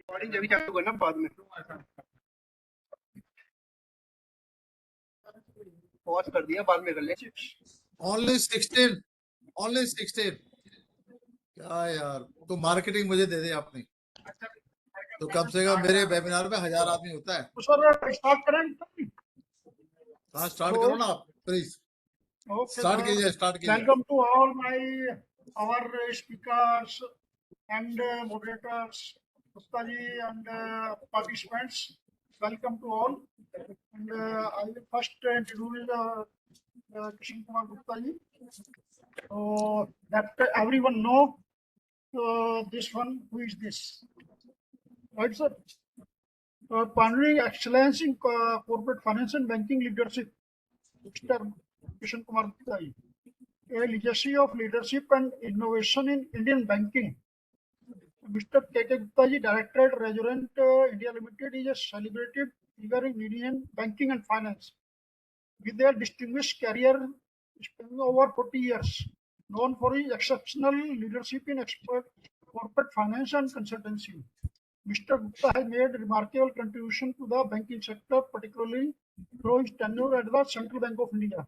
Recording जब भी चालू करना बाद में पॉज कर दिया, बाद में कर ले। ओनली 16 ओनली 16 क्या यार, तो मार्केटिंग मुझे दे दे अपनी, तो कम से कम मेरे वेबिनार में 1000 आदमी होता है। तो सर स्टार्ट करें। हाँ स्टार्ट करो ना आप प्लीज। Okay, start sir. कीजिए, स्टार्ट कीजिए। Welcome to all our speakers and moderators, Gupta ji and participants. Welcome to all. And I will first introduce Kishan Kumar Gupta ji. So that everyone know this one. Who is this? Right, sir. Pioneering excellence in corporate finance and banking leadership, Mr. Kishan Kumar Gupta ji. A legacy of leadership and innovation in Indian banking. Mr. K.K. Gupta ji, Director at Resurgent India Limited, is a celebrated figure in Indian banking and finance. With their distinguished career spanning over 40 years, known for his exceptional leadership in expert corporate finance and consultancy. Mr. Gupta has made remarkable contribution to the banking sector, particularly through his tenure at the Central Bank of India,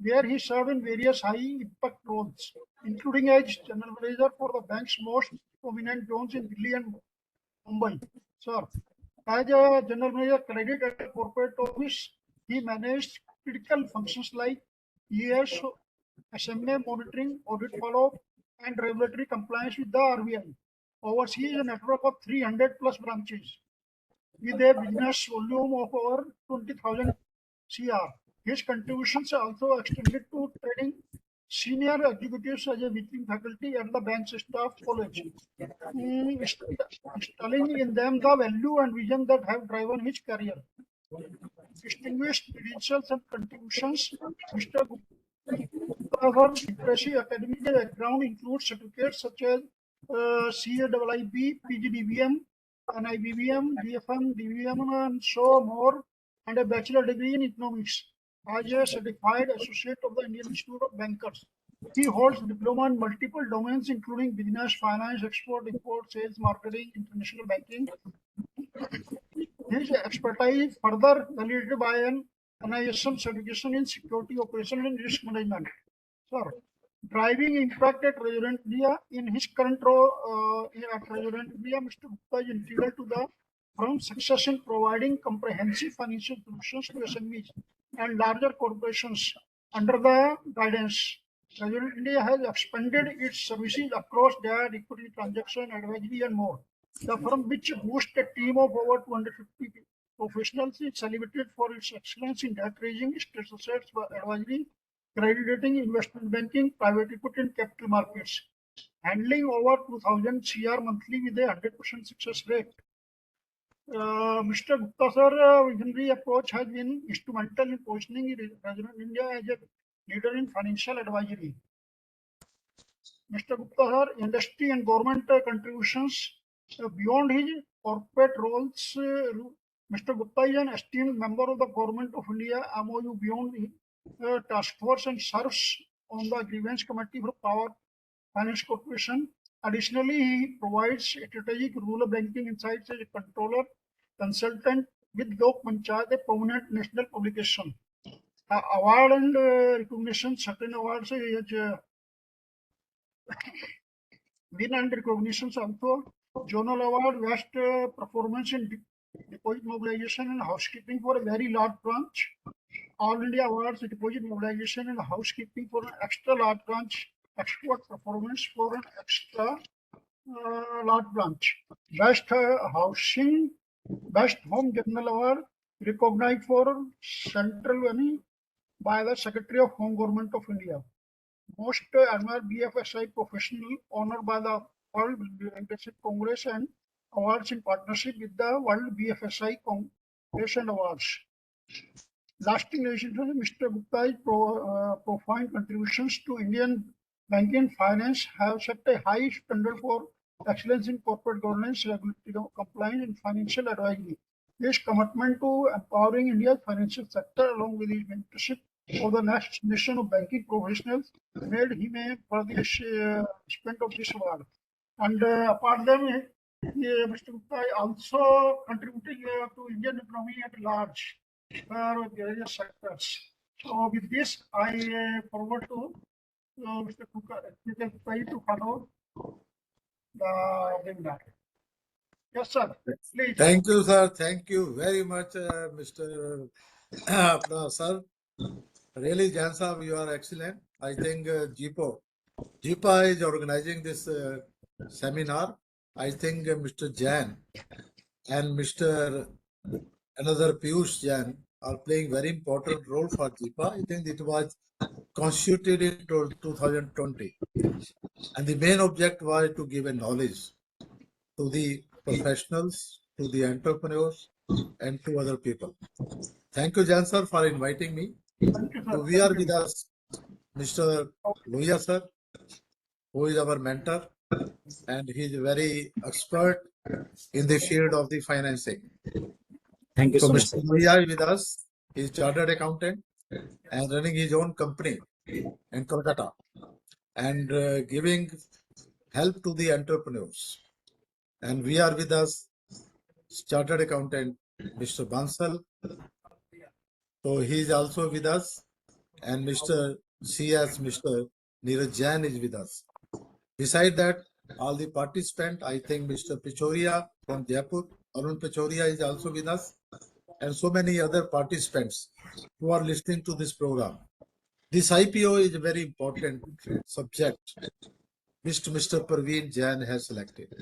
where he served in various high-impact roles, including as general manager for the bank's most prominent zones in Delhi and Mumbai. Sir, as a general manager credit at a corporate office, he managed critical functions like ES, SMA monitoring, audit follow-up, and regulatory compliance with the RBI. Oversees a network of 300 plus branches with a business volume of over 20,000 CR. His contributions are also extended to training senior executives as a visiting faculty and the bank's staff college, instilling in them the value and vision that have driven his career. Distinguished credentials and contributions, Mr. Gupta's impressive academic background includes certificates such as CAIIB, PGDBM, NIBBM, DFM, DBM, and so more, and a bachelor degree in economics. As a certified associate of the Indian Institute of Bankers, he holds diploma in multiple domains, including business, finance, export, import, sales, marketing, international banking. His expertise is further validated by an NISM certification in security operation and risk management. Sir, driving impact at Resurgent India. In his current role at Resurgent India, Mr. Gupta is integral to the firm's success in providing comprehensive financial solutions to SMEs and larger corporations under the guidance. Resurgent India has expanded its services across debt, equity, transaction, advisory, and more. The firm, which boasts a team of over 250 professionals, is celebrated for its excellence in debt raising, stress assets advisory, credit rating, investment banking, private equity, and capital markets, handling over 2,000 CR monthly with a 100% success rate. Mr. Gupta sir, visionary approach has been instrumental in positioning Resurgent India as a leader in financial advisory. Mr. Gupta sir, industry and government contributions beyond his corporate roles. Mr. Gupta is an esteemed member of the Government of India MOU Beyond Task Force and serves on the Grievance Committee for Power Finance Corporation. Additionally, he provides strategic rural banking insights as a controller consultant with Lok Panchayat, a prominent national publication. Award and recognition, certain awards win and recognitions also. Journal Award, Best Performance in Deposit Mobilization and Housekeeping for a very large branch. All India Awards, Deposit Mobilization and Housekeeping for an extra large branch. Export Performance for an extra large branch. Best Housing, Best Home Journal Award, recognized for Central Valley by the Secretary of Home Government of India. Most annual BFSI professional honored by the World Leadership Congress and awards in partnership with the World BFSI Congress and Awards. Lasting relationship, Mr. Gupta's profound contributions to Indian banking finance have set a high standard for excellence in corporate governance, regulatory compliance, and financial advisory. His commitment to empowering India's financial sector, along with his mentorship of the next generation of banking professionals, made him a worthy recipient of this award. And apart from Mr. Gupta is also contributing to Indian economy at large for various sectors. So with this, I forward to Mr. Gupta to follow the webinar. Yes, sir. Please. Thank you, sir. Thank you very much, Mr. Apna, sir. Really, Jan Saab, you are excellent. I think JIPA is organizing this seminar. I think Mr. Jan and Mr. another Piyush Jain are playing very important role for JIPA. I think it was constituted in 2020. And the main object was to give a knowledge to the professionals, to the entrepreneurs, and to other people. Thank you, Jan sir, for inviting me. Thank you, sir. So we are with us Mr. Loya sir, who is our mentor, and he is very expert in the field of the financing. Thank you So so much. Mr. Loya is with us. He is chartered accountant and running his own company in Kolkata and giving help to the entrepreneurs. And we are with us chartered accountant Mr. Bansal. So he is also with us, and Mr. CS, Mr. Neeraj Jain is with us. Beside that, all the participants, I think Mr. Pichoria from Jaipur, Arun Pichoria is also with us, and so many other participants who are listening to this program. This IPO is a very important subject which Mr. Parveen Jain has selected.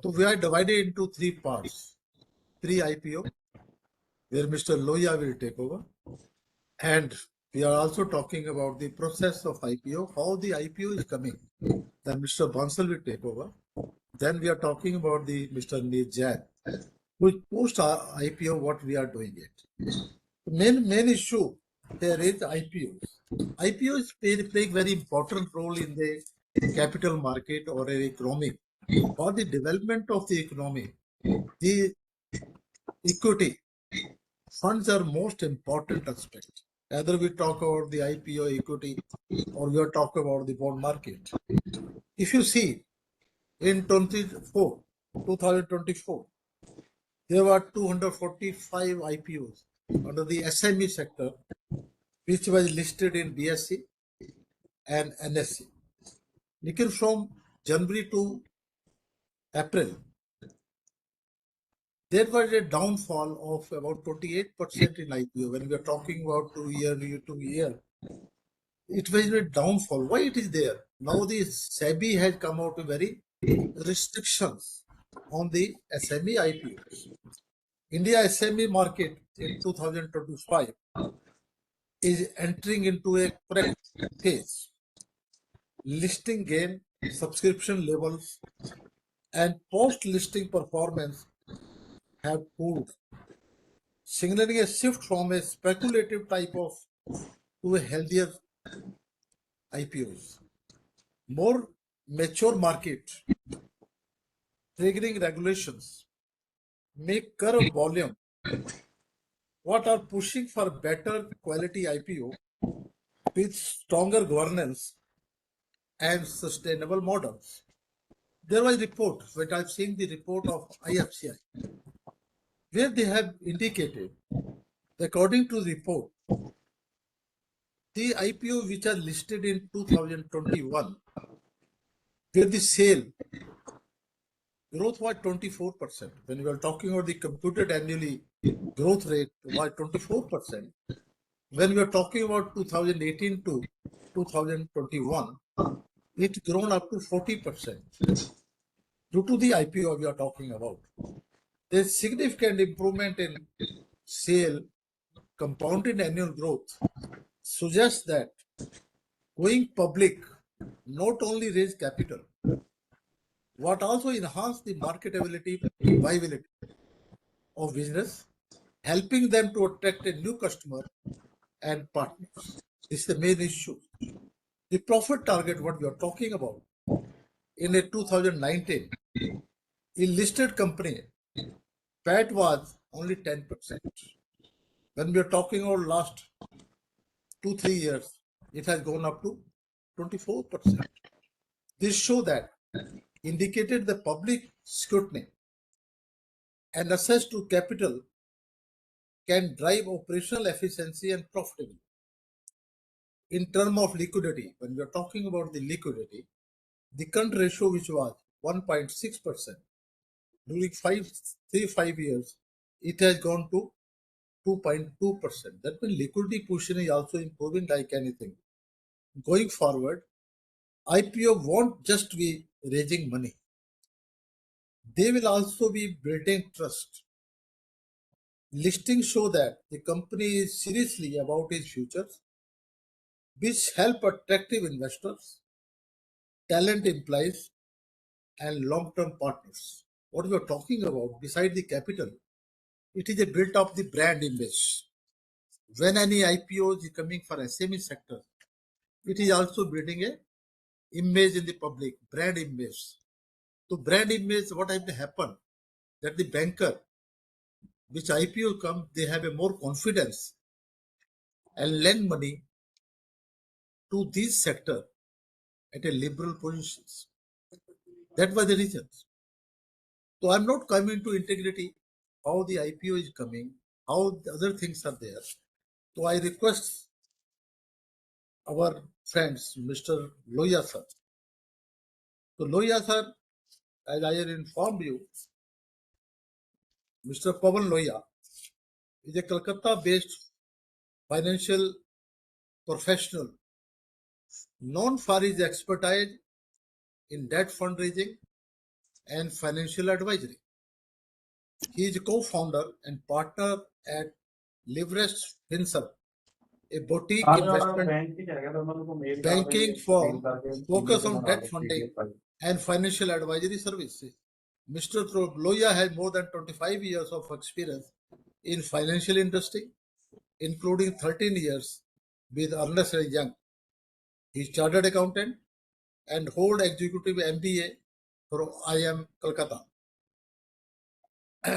So we are divided into three parts. Three IPO, where Mr. Loya will take over. And we are also talking about the process of IPO, how the IPO is coming. Then Mr. Bansal will take over. Then we are talking about the Mr. Neeraj Jain, which post IPO, what we are doing it. The main issue there is IPOs. IPO is playing very important role in the capital market or economy. For the development of the economy, the equity funds are most important aspect. Either we talk about the IPO equity or we are talking about the bond market. If you see in 2024, there were 245 IPOs under the SME sector, which was listed in BSE and NSE. Nikhil, from January to April, there was a downfall of about 28% in IPO. When we are talking about 2 year to year, it was a downfall. Why it is there? Now the SEBI has come out with very restrictions on the SME IPOs. India SME market in 2025 is entering into a correct phase. Listing gain, subscription levels, and post-listing performance have proved, signaling a shift from a speculative type of to a healthier IPOs. More mature market, triggering regulations, make curve volume, what are pushing for better quality IPO with stronger governance and sustainable models. There was a report, when I've seen the report of IFCI, where they have indicated, according to the report, the IPO which are listed in 2021, where the sale growth was 24%. When we are talking about the computed annually growth rate was 24%. When we are talking about 2018 to 2021, it's grown up to 40%. Due to the IPO we are talking about, there's significant improvement in sale, compounded annual growth suggests that going public not only raise capital, but also enhance the marketability, viability of business, helping them to attract a new customer and partners. This is the main issue. The profit target, what we are talking about, in a 2019, in listed company, PAT was only 10%. When we are talking about last 2-3 years, it has gone up to 24%. This shows that indicated the public scrutiny and access to capital can drive operational efficiency and profitability. In terms of liquidity, when we are talking about the liquidity, the current ratio, which was 1.6% during 5 years, it has gone to 2.2%. That means liquidity position is also improving like anything. Going forward, IPO won't just be raising money. They will also be building trust. Listings show that the company is seriously about its future, which help attractive investors, talent employees, and long-term partners. What we are talking about, beside the capital, it is a build of the brand image. When any IPO is coming for SME sector, it is also building a image in the public, brand image. So brand image, what has happened, that the banker, which IPO come, they have a more confidence and lend money to this sector at a liberal positions. That was the reason. So I'm not coming to integrity, how the IPO is coming, how the other things are there. So I request our friends, Mr. Loya sir. So Loya sir, as I have informed you, Mr. Pawan Loya is a Kolkata-based financial professional known for his expertise in debt fundraising and financial advisory. He is a co-founder and partner at Leverage Finserv, a boutique investment banking firm focused on debt funding and financial advisory services. Mr. Loya has more than 25 years of experience in financial industry, including 13 years with Ernst & Young. He is chartered accountant and hold executive MBA from IIM Kolkata.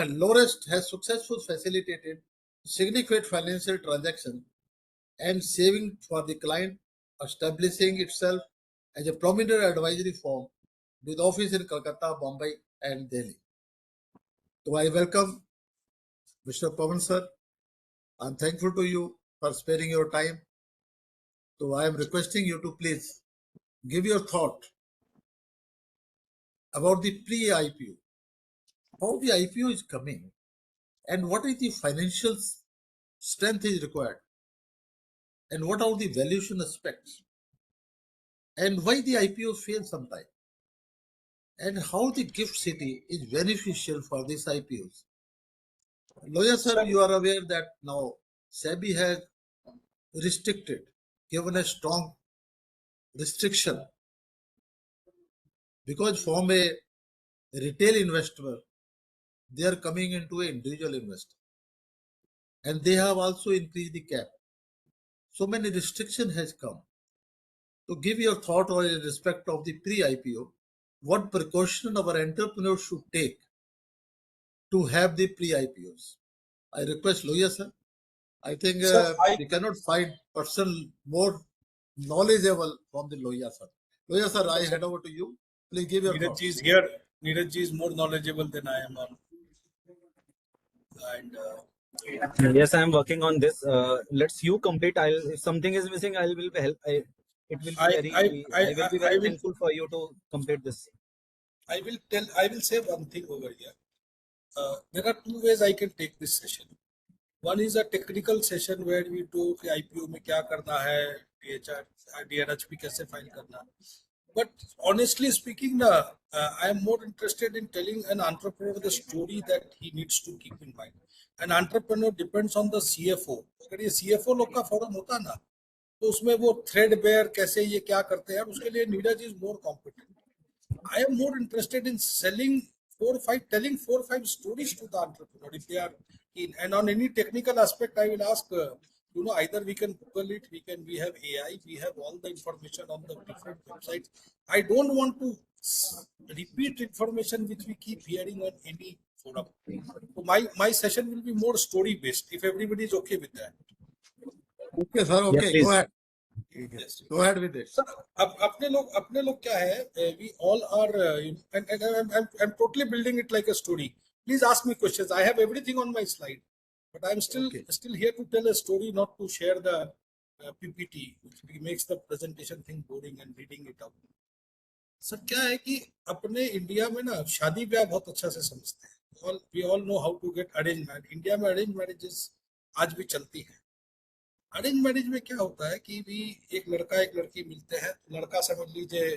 Lorest has successfully facilitated significant financial transactions and saving for the client, establishing itself as a prominent advisory firm with office in Kolkata, Bombay, and Delhi. So I welcome Mr. Pawan sir. I'm thankful to you for sparing your time. So I am requesting you to please give your thought about the pre-IPO, how the IPO is coming, and what is the financial strength is required, and what are the valuation aspects, and why the IPO fails sometime, and how the gift city is beneficial for these IPOs. Loya sir, you are aware that now SEBI has restricted, given a strong restriction, because from a retail investor, they are coming into an individual investor, and they have also increased the cap. So many restriction has come. To give your thought or in respect of the pre-IPO, what precaution our entrepreneurs should take to have the pre-IPOs. I request Loya sir. I think we cannot find person more knowledgeable from the Loya sir. Loya sir, I hand over to you. Please give your thoughts. Neeraj ji is here. Neeraj ji is more knowledgeable than I am on. And Yes, I am working on this. Let's you complete. If something is missing, I will help. It will be I will be very thankful for you to complete this. I will say one thing over here. There are two ways I can take this session. One is a technical session where we do कि IPO में क्या करना है, DRHP कैसे file करना. But honestly speaking, I am more interested in telling an entrepreneur the story that he needs to keep in mind. An entrepreneur depends on the CFO. अगर ये CFO लोग का forum होता ना, तो उसमें वो threadbare कैसे ये क्या करते हैं, उसके लिए Neeraj is more competent. I am more interested in telling 4 or 5 stories to the entrepreneur if they are keen. And on any technical aspect, I will ask, either we can Google it, we have AI, we have all the information on the different websites. I don't want to repeat information which we keep hearing on any forum. So my session will be more story based, if everybody is okay with that. Okay, sir. Okay, Yeah, go ahead. Yes. Go ahead with it. Sir अब अपने लोग क्या है, we all are and I'm totally building it like a story. Please ask me questions. I have everything on my slide, but I'm Okay. still here to tell a story, not to share the PPT, which makes the presentation thing boring and reading it out. Sir क्या है कि अपने India में ना शादी ब्याह बहुत अच्छा से समझते हैं. We all know how to get arranged marriage. India में अरेंज मैरिजेस आज भी चलती है. अरेंज मैरिज में क्या होता है कि भी एक लड़का एक लड़की मिलते हैं, तो लड़का समझ लीजिए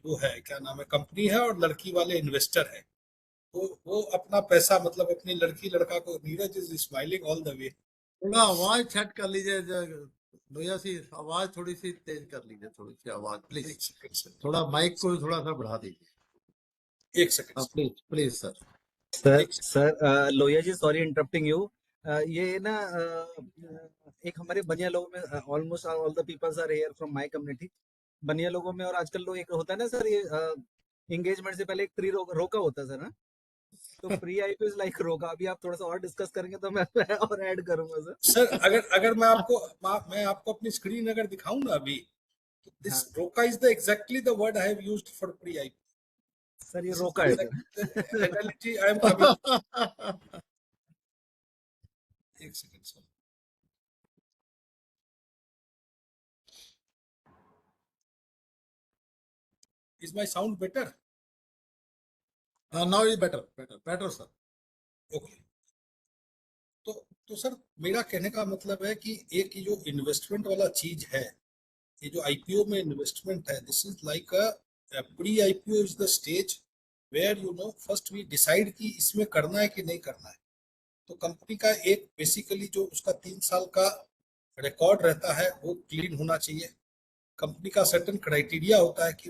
वो है, क्या नाम है, कंपनी है, और लड़की वाले इन्वेस्टर है. तो वो अपना पैसा, मतलब अपनी लड़की लड़का को, Neeraj is smiling all the way. थोड़ा आवाज सेट कर लीजिए, लोहिया सी आवाज थोड़ी सी तेज कर लीजिए, थोड़ी सी आवाज प्लीज. थोड़ा माइक को थोड़ा सा बढ़ा दीजिए. एक second please please sir. Sir Lohia ji, sorry interrupting you. ये ना एक हमारे बनिया लोगों में almost all the peoples are here from my community. Bania लोगों में और आजकल लोग, एक होता है ना सर, ये एंगेजमेंट से पहले एक प्री रोका होता है सर ना. तो प्री आईपीओ इज लाइक रोका. अभी आप थोड़ा सा और डिस्कस करेंगे तो मैं और ऐड करूंगा सर. सर अगर मैं आपको अपनी स्क्रीन अगर दिखाऊं ना अभी, दिस रोका is the exactly the word I have used for pre IPO. Sir ये रोका है एनालिटी आई एम कमिंग. एक second sir. Is my sound better? Now is better sir. Okay. तो सर मेरा कहने का मतलब है कि एक जो इन्वेस्टमेंट वाला चीज है, ये जो आईपीओ में इन्वेस्टमेंट है, this is like a pre IPO is the stage where you know first we decide कि इसमें करना है कि नहीं करना है. तो कंपनी का एक बेसिकली जो उसका 3 साल का रिकॉर्ड रहता है वो क्लीन होना चाहिए. कंपनी का सर्टेन क्राइटेरिया होता है कि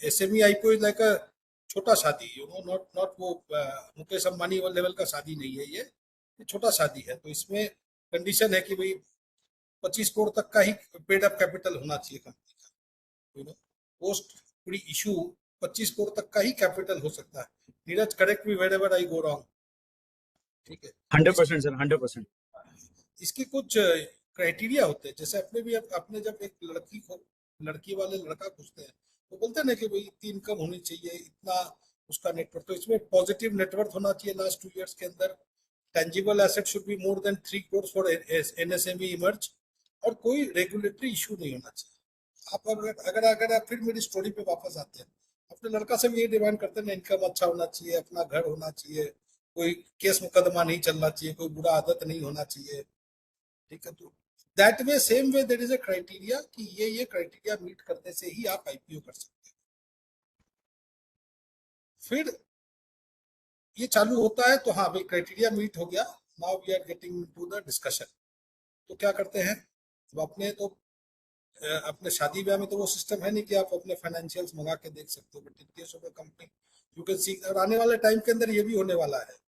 एसएमई आईपीओ इज लाइक अ छोटा शादी, यू नो, नॉट वो मुकेश अंबानी लेवल का शादी नहीं है, ये छोटा शादी है. तो इसमें कंडीशन है कि भाई 25 करोड़ तक का ही पेड अप कैपिटल होना चाहिए कंपनी का. You know, post pre issue 25 crore तक का ही कैपिटल हो सकता है. नीरज, करेक्ट मी वेयरएवर आई गो रॉन्ग. ठीक है, 100% सर, 100%. इसके कुछ क्राइटेरिया होते हैं. जैसे अपने जब एक लड़की वाले लड़का पूछते हैं तो बोलते हैं ना कि भाई इतनी इनकम होनी चाहिए, इतना उसका नेटवर्थ. तो इसमें पॉजिटिव नेटवर्थ होना चाहिए लास्ट 2 इयर्स के अंदर. Tangible asset should be more than 3 crore for NSME emerge, और कोई रेगुलेटरी इशू नहीं होना चाहिए. आप अगर फिर मेरी स्टोरी पे वापस आते हैं, अपने लड़का से भी ये डिमांड करते हैं, इनकम अच्छा होना चाहिए, अपना घर होना चाहिए, कोई केस मुकदमा नहीं चलना चाहिए, कोई बुरा आदत नहीं होना चाहिए. ठीक है, तो that way same way there is a criteria कि ये क्राइटेरिया मीट करने से ही आप आईपीओ कर सकते हैं. फिर ये चालू होता है तो हाँ भाई क्राइटेरिया मीट हो गया. Now we are getting to the discussion. तो क्या करते हैं, तो अपने शादी ब्याह में तो वो सिस्टम है नहीं कि आप अपने फाइनेंशियल्स मंगा के देख सकते हो, but in case of a company you can सी. और आने वाले टाइम के अंदर ये भी होने वाला है.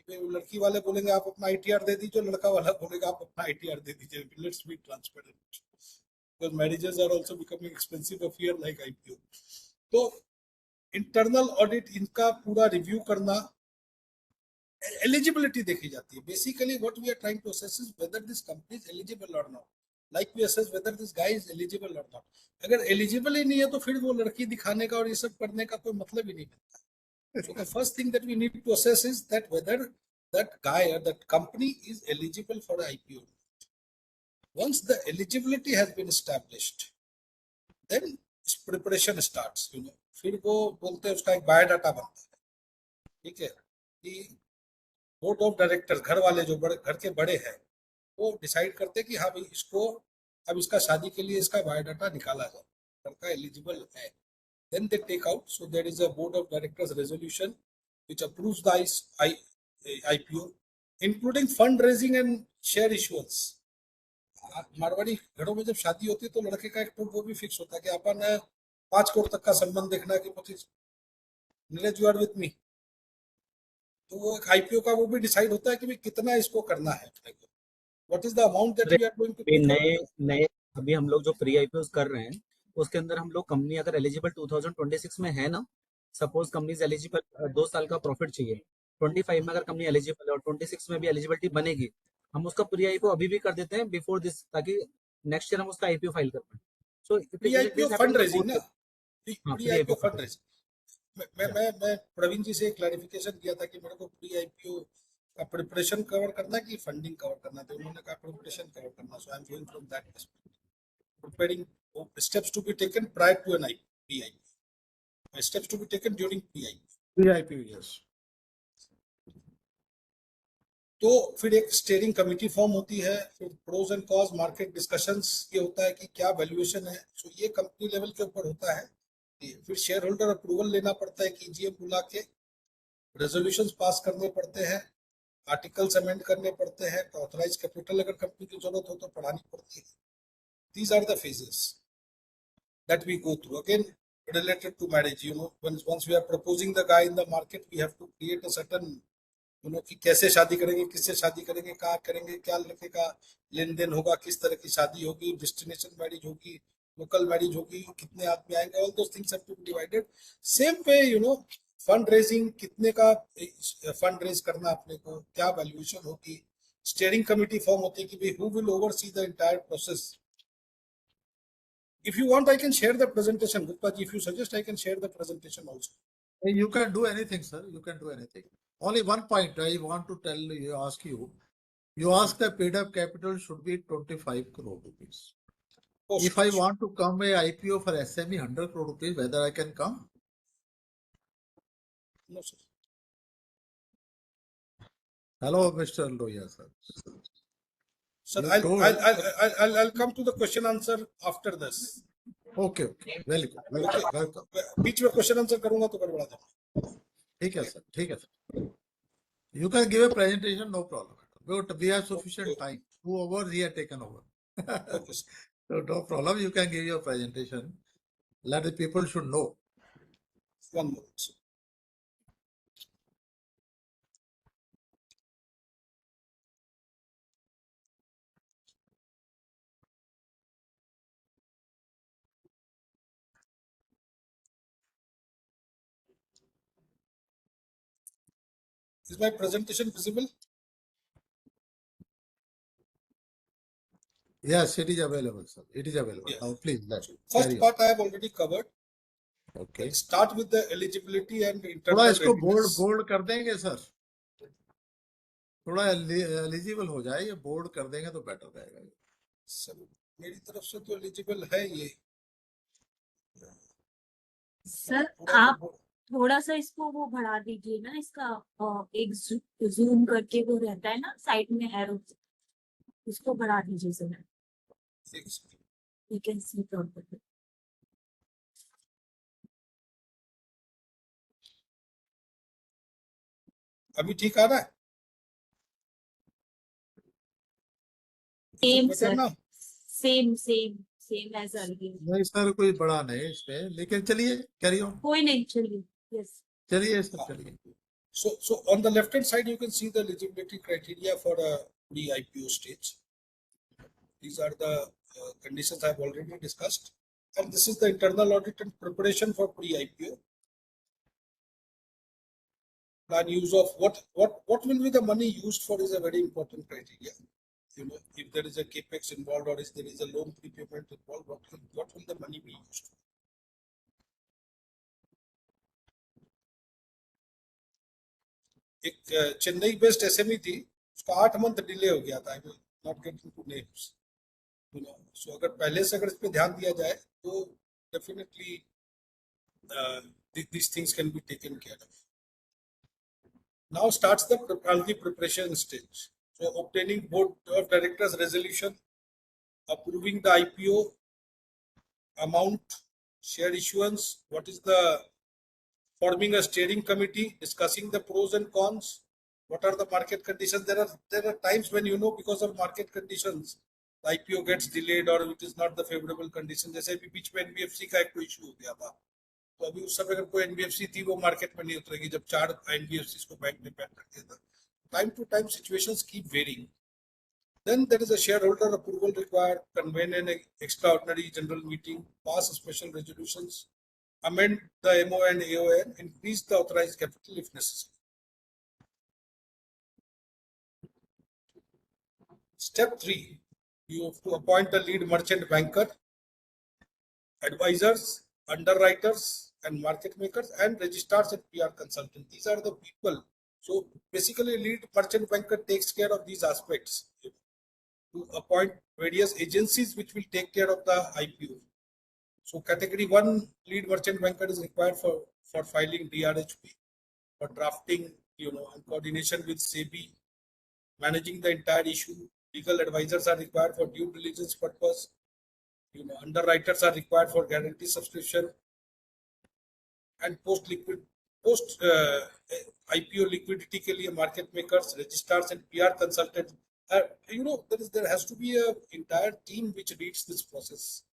लड़की वाले बोलेंगे आप अपना आईटीआर दे दीजिए, लड़का वाला बोलेगा आप अपना आईटीआर दे दीजिए. Let's be transparent, because marriages are also becoming expensive affair like IPO. तो इंटरनल ऑडिट, इनका पूरा रिव्यू करना, एलिजिबिलिटी देखी जाती है. Basically what we are trying to assess is whether this company is eligible or not. Like we assess whether this guy is eligible or not. अगर eligible ही नहीं है तो फिर वो लड़की दिखाने का और ये सब करने का कोई मतलब ही नहीं बनता. So the first thing that we need to assess is that whether that guy or that company is eligible for IPO. Once the eligibility has been established, then preparation starts. You know, फिर वो बोलते हैं उसका एक biodata बनता है. ठीक है, कि बोर्ड ऑफ डायरेक्टर्स, घर वाले जो घर के बड़े हैं, वो डिसाइड करते हैं कि हाँ भाई इसको अब इसका शादी के लिए इसका बायोडाटा निकाला जाए, लड़का एलिजिबल है. Then they take out. So there is a board of directors resolution which approves the IPO, including fundraising and share issuance. Marwari घरों में जब शादी होती है तो लड़के का एक तो वो भी फिक्स होता है कि अपन 5 करोड़ तक का संबंध देखना है कि 25. Neeraj, you are with me? तो वो एक आईपीओ का वो भी डिसाइड होता है कि भाई कितना इसको करना है. What is the amount that we are going to. नए अभी हम लोग जो प्री आईपीओ कर रहे हैं उसके अंदर हम लोग, कंपनी अगर एलिजिबल 2026 में है ना, सपोज कंपनी एलिजिबल 2 साल का प्रॉफिट चाहिए, 25 में अगर कंपनी एलिजिबल है और 26 में भी एलिजिबिलिटी बनेगी, हम उसका प्री आईपीओ अभी भी कर देते हैं बिफोर दिस, ताकि नेक्स्ट ईयर हम उसका आईपीओ फाइल कर पाए. So pre this IPO happens fund on raising both ना, sides. हाँ, pre pre IPO IPO fund fund. Raising. Yeah. मैं प्रवीण जी से क्लैरिफिकेशन किया था कि मेरे को प्री आईपीओ का प्रिपरेशन कवर करना है कि फंडिंग कवर करना है, तो उन्होंने कहा प्रिपरेशन कवर करना. So I am going from that perspective, preparing steps to be taken prior to an IPO, steps to be taken during PIPO. PIP, yes. तो फिर एक स्टीयरिंग कमेटी फॉर्म होती है, फिर pros and cons market discussions ये होता है कि क्या वैल्यूएशन है. सो ये कंपनी लेवल के ऊपर होता है. फिर शेयर होल्डर अप्रूवल लेना पड़ता है कि जीएम बुला के रेजोल्यूशंस पास करने पड़ते हैं, आर्टिकल्स अमेंड करने पड़ते हैं, ऑथराइज कैपिटल अगर कंपनी की जरूरत हो तो बढ़ानी पड़ती है. These are the phases that we go through. Again, related to marriage, once we are proposing the guy in the market, we have to create a certain, कि कैसे शादी करेंगे, किससे शादी करेंगे, कहाँ करेंगे, क्या लड़के का लेन देन होगा, किस तरह की शादी होगी, डेस्टिनेशन मैरिज होगी, लोकल मैरिज होगी, कितने आदमी आएंगे, all those things have to be divided. Same पे फंड रेजिंग, कितने का फंड रेज करना अपने को, क्या वैल्यूएशन होगी, स्टीयरिंग कमेटी फॉर्म होती है कि भाई who will oversee the entire process. If you want, I can share the presentation. Gupta ji, if you suggest, I can share the presentation also. You can do anything, sir. You can do anything. Only one point I want to ask you. You ask the paid up capital should be 25 crore rupees. Post If I want to come a IPO for SME 100 crore rupees, whether I can come? No, sir. Hello, Mr. Loya, sir. Sir, You I'll, told- I'll come to the question answer after this. Okay, okay. Very good. Welcome. बीच में question answer करूंगा तो गड़बड़ा जाऊंगा. ठीक है, sir. ठीक है, sir. You can give a presentation, no problem. But we have sufficient time. 2 hours he had taken over. Okay, sir. So no problem. You can give your presentation. Let the people should know. One moment, sir. Is my presentation visible? Yes, it is available, sir. It is available. Yeah. Now, please, let's First carry on. part I have already covered. Okay. Let's start with the eligibility and थोड़ा internal इसको bold readiness. Bold कर देंगे sir, थोड़ा eligible हो जाए, ये bold कर देंगे तो बेटर रहेगा. सर, मेरी तरफ से तो एलिजिबल है ये. सर आप थोड़ा सा इसको वो बढ़ा दीजिए ना, इसका एक जूम करके वो रहता है ना साइड में एरो, इसको बढ़ा दीजिए सर. एक second. You can see properly. अभी ठीक आ रहा है? Same better sir, now? Same same same as earlier. नहीं सर, कोई बड़ा नहीं इसमें, लेकिन चलिए कैरी ऑन. कोई नहीं, चलिए. यस चलिए सर, चलिए. So on the left hand side, you can see the eligibility criteria for a pre-IPO stage. These are the conditions I have already discussed, and this is the internal audit and preparation for pre-IPO. Plan use of what will be the money used for is a very important criteria. If there is a capex involved or if there is a loan prepayment involved, what will the money be used for? एक Chennai based SME थी, उसका 8 month delay हो गया था. I will not get into names. So अगर पहले से अगर इस पे ध्यान दिया जाए तो definitely these things can be taken care of. Now starts the preparation stage. So obtaining board of directors resolution, approving the IPO amount, share issuance, what is the forming a steering committee, discussing the pros and cons, what are the market conditions. There are times when because of market conditions the IPO gets delayed or it is not the favorable condition. जैसे अभी बीच में NBFC का एक कोई issue हो गया था, तो अभी उस समय अगर कोई NBFC थी वो मार्केट में नहीं उतरेगी जब 4 NBFCs को बैंक ने बैन कर दिया था. Time to time situations keep varying. Then there is a shareholder approval required, convene an extraordinary general meeting, pass special resolutions, amend the MO and AON, increase the authorized capital if necessary. Step 3, You have to appoint a lead merchant banker, advisors, underwriters, and market makers, and registrars and PR consultants. These are the people. So basically, lead merchant banker takes care of these aspects. To appoint various agencies which will take care of the IPO. So category 1 lead merchant banker is required for filing DRHP, for drafting, and coordination with SEBI, managing the entire issue. Legal advisors are required for due diligence purpose. Underwriters are required for guarantee subscription, and post IPO liquidity के लिए market makers, registrars, and PR consultants. There has to be a entire team which leads this process.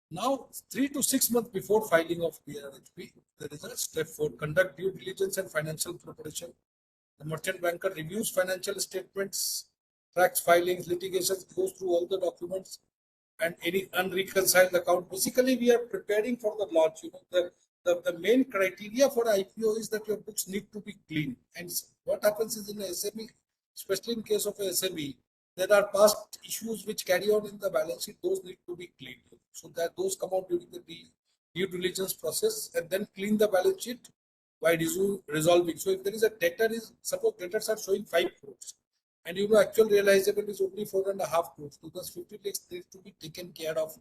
Now, 3 to 6 months before filing of DRHP, there is a step 4: conduct due diligence and financial preparation. The merchant banker reviews financial statements, tracks filings, litigations, goes through all the documents, and any unreconciled account. Basically, we are preparing for the launch. The main criteria for IPO is that your books need to be clean. And what happens is in a SME, especially in case of a SME, there are past issues which carry on in the balance sheet. Those need to be cleaned. So that those come out during the due diligence process, and then clean the balance sheet by resolving. So if there is a debtor, suppose debtors are showing 5 crores, and actual realizable is only 4.5 crores, because 50 lakhs needs to be taken care of.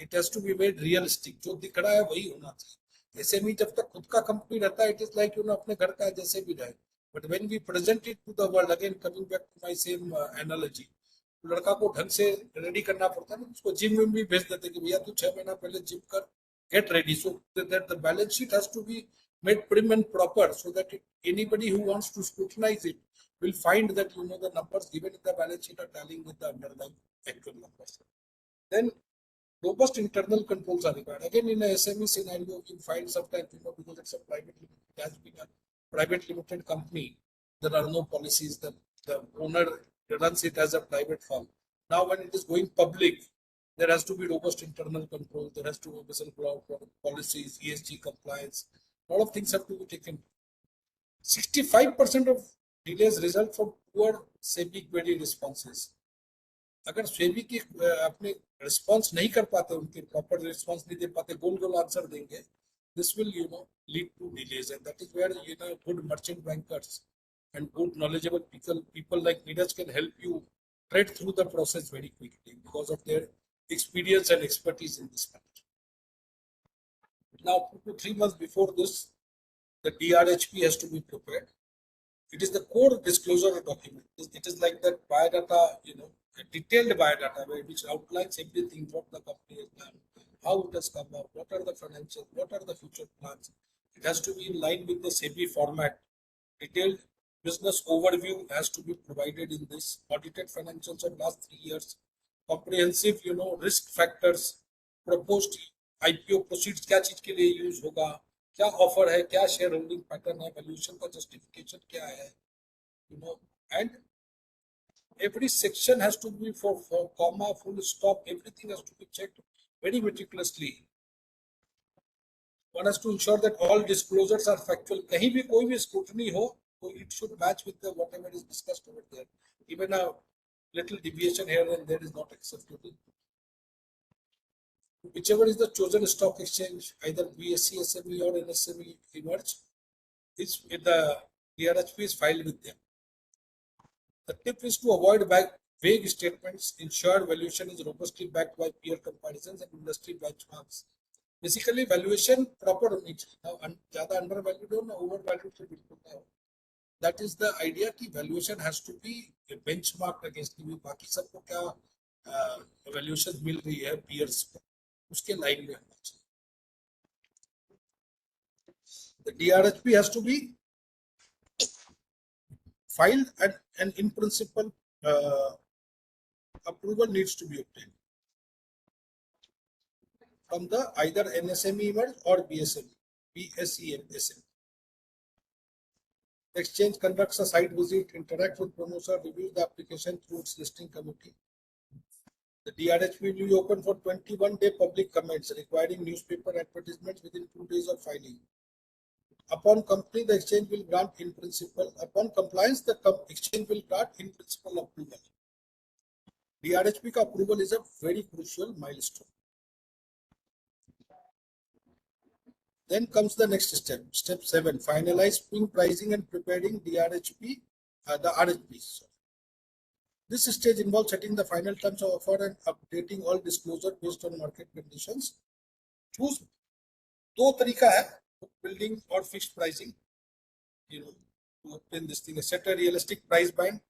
It has to be made realistic. जो दिख रहा है वही होना चाहिए. SME जब तक खुद का कंपनी रहता है, it is like अपने घर का जैसे भी रहे. But when we present it to the world, again coming back to my same analogy, लड़का को ढंग से रेडी करना पड़ता है ना. उसको जिम में भी भेज देते कि भैया तू 6 महीना पहले जिम कर, get ready, so that the balance sheet has to be made prim and proper, so that anybody who wants to scrutinize it will find that the numbers given in the balance sheet are tallying with the underlying actual numbers. Then robust internal controls are required. Again, in a SME scenario, you find sometimes because it's a private limited, it has been a private limited company, there are no policies. The owner runs it as a private firm. Now, when it is going public, there has to be robust internal controls. There has to be whistleblower policies, ESG compliance. A lot of things have to be taken. 65% of delays result from poor SEBI query responses. अगर SEBI की अपने response नहीं कर पाते, उनके proper response नहीं दे पाते, गोल answer देंगे, this will lead to delays, and that is where good merchant bankers and good knowledgeable people like Neeraj can help you tread through the process very quickly because of their experience and expertise in this matter. Now, 2 to 3 months before this, the DRHP has to be prepared. It is the core disclosure document. It is like that biodata, a detailed biodata which outlines everything, what the company has done, how it has come up, what are the financials, what are the future plans. It has to be in line with the SEBI format. Detailed business overview has to be provided in this. Audited financials of last 3 years. Comprehensive, risk factors. Proposed IPO proceeds क्या चीज के लिए use होगा, क्या offer है, क्या share holding pattern है, valuation का जस्टिफिकेशन क्या है, and every section has to be for comma, full stop, everything has to be checked very meticulously. One has to ensure that all disclosures are factual. कहीं भी कोई भी scrutiny हो, so it should match with whatever is discussed over there. Even a little deviation here and there is not acceptable. Whichever is the chosen stock exchange, either BSE, SME or NSME emerge, the DRHP is filed with them. The tip is to avoid vague statements, ensure valuation is robustly backed by peer comparisons and industry benchmarks. Basically, valuation proper होनी चाहिए. Now, ज़्यादा undervalued हो ना overvalued से बिल्कुल ना हो. That is the idea कि valuation has to be benchmarked against बाकी सबको क्या valuation मिल रही है peers को, उसके लाइन में होना चाहिए. The DRHP has to be filed, and in principle approval needs to be obtained from the either NSME or BSE and SME. Exchange conducts a site visit, interacts with promoter, reviews the application through its listing committee. The DRHP will be open for 21-day public comments, requiring newspaper advertisements within 2 days of filing. Upon company, the exchange will grant in principle. Upon compliance, the exchange will grant in principle approval. DRHP का approval is a very crucial milestone. Then comes the next step, step 7, finalizing pricing and preparing DRHP, the RHPs. This stage involves setting the final terms of offer and updating all disclosure based on market conditions. Choose दो तरीका है, building or fixed pricing, to obtain this thing. Set a realistic price band,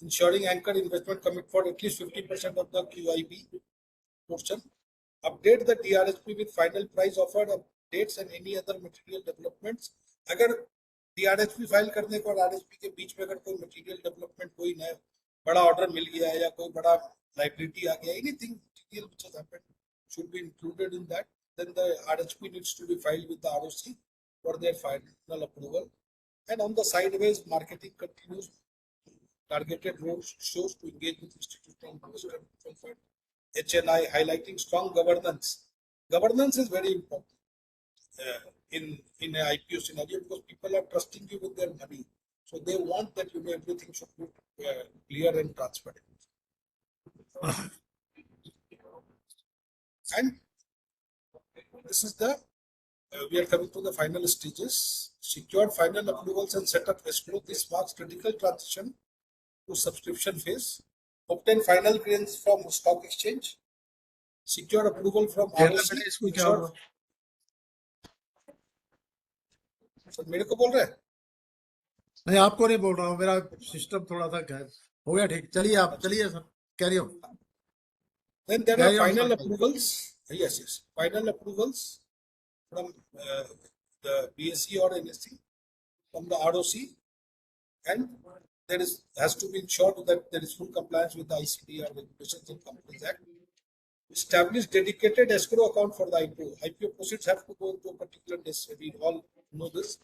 ensuring anchor investment commit for at least 50% of the QIB portion. Update the DRHP with final price offer updates and any other material developments. अगर DRHP file करने को और RHP के बीच में अगर कोई material development, कोई नया बड़ा ऑर्डर मिल गया या कोई बड़ा liability आ गया, anything material which has happened should be included in that. Then the RHP needs to be filed with the ROC for their final approval. And on the sideways, marketing continues. Targeted road shows to engage with institutional investors. HNI highlighting strong governance. Governance is very important in an IPO scenario because people are trusting you with their money. So they want that everything should be clear and transparent. And this is the we are coming to the final stages. Secure final approvals and set up escrow. This marks critical transition to subscription phase. Obtain final clearance from stock exchange. Secure approval from ROC. इसको क्या होगा? Sir मेरे को बोल रहे हैं? नहीं, आपको नहीं बोल रहा हूँ, मेरा सिस्टम थोड़ा सा हो गया ठीक. चलिए आप चलिए sir, carry on. Then there are Carry on, final sir. approvals. Yes. Final approvals from the BSE or NSE, from the ROC, and there has to be ensured that there is full compliance with the ICDR regulations and Companies Act. Establish dedicated escrow account for the IPO. IPO proceeds have to go into a particular desk. We all know this.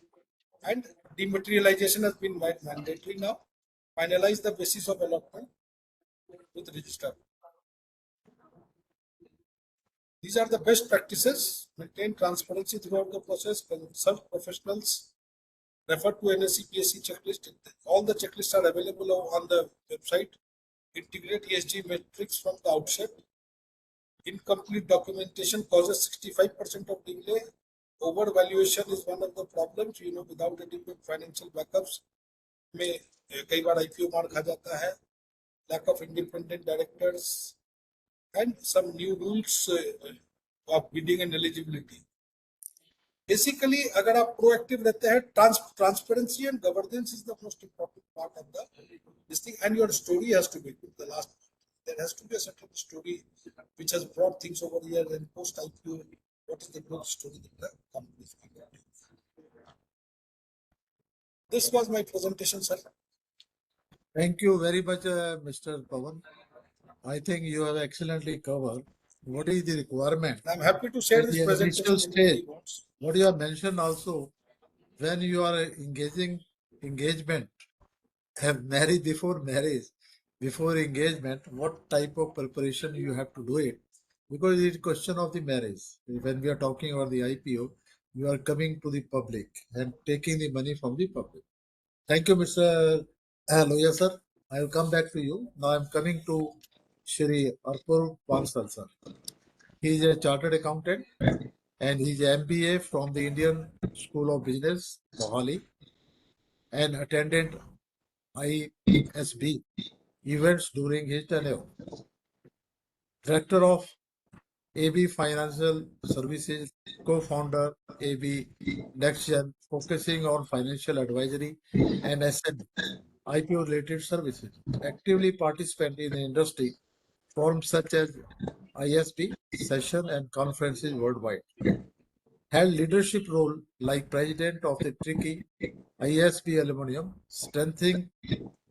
And dematerialization has been made mandatory now. Finalize the basis of allotment with registrar. These are the best practices. Maintain transparency throughout the process. Consult professionals. Refer to NSE PSE checklist. All the checklists are available on the website. Integrate ESG metrics from the outset. Incomplete documentation causes 65% of delay. Overvaluation is one of the problems. Without adequate financial backups, में कई बार IPO मार खा जाता है. Lack of independent directors and some new rules of bidding and eligibility. Basically, अगर आप proactive रहते हैं, transparency and governance is the most important part of this thing, and your story has to be good. The last, there has to be a certain story which has brought things over here and post IPO. What is the growth story that the company is going to do? This was my presentation, sir. Thank you very much, Mr. Pawan. I think you have excellently covered what is the requirement. I'm happy to share At this the presentation. initial stage. Anybody wants. What you have mentioned also, when you are engagement, have married before marriage, before engagement, what type of preparation you have to do it, because it is question of the marriage. When we are talking about the IPO, you are coming to the public and taking the money from the public. Thank you, Mr. Loya sir. I will come back to you. Now I am coming to Shri Arpur Bansal sir. He is a chartered accountant and he is MBA from the Indian School of Business, Mohali, and attended ISB events during his tenure. Director of AB Financial Services, co-founder AB NextGen, focusing on financial advisory and SME, IPO related services. Actively participant in the industry forums such as ISB session and conferences worldwide. Held leadership role like president of the Tricky ISB Aluminium, strengthening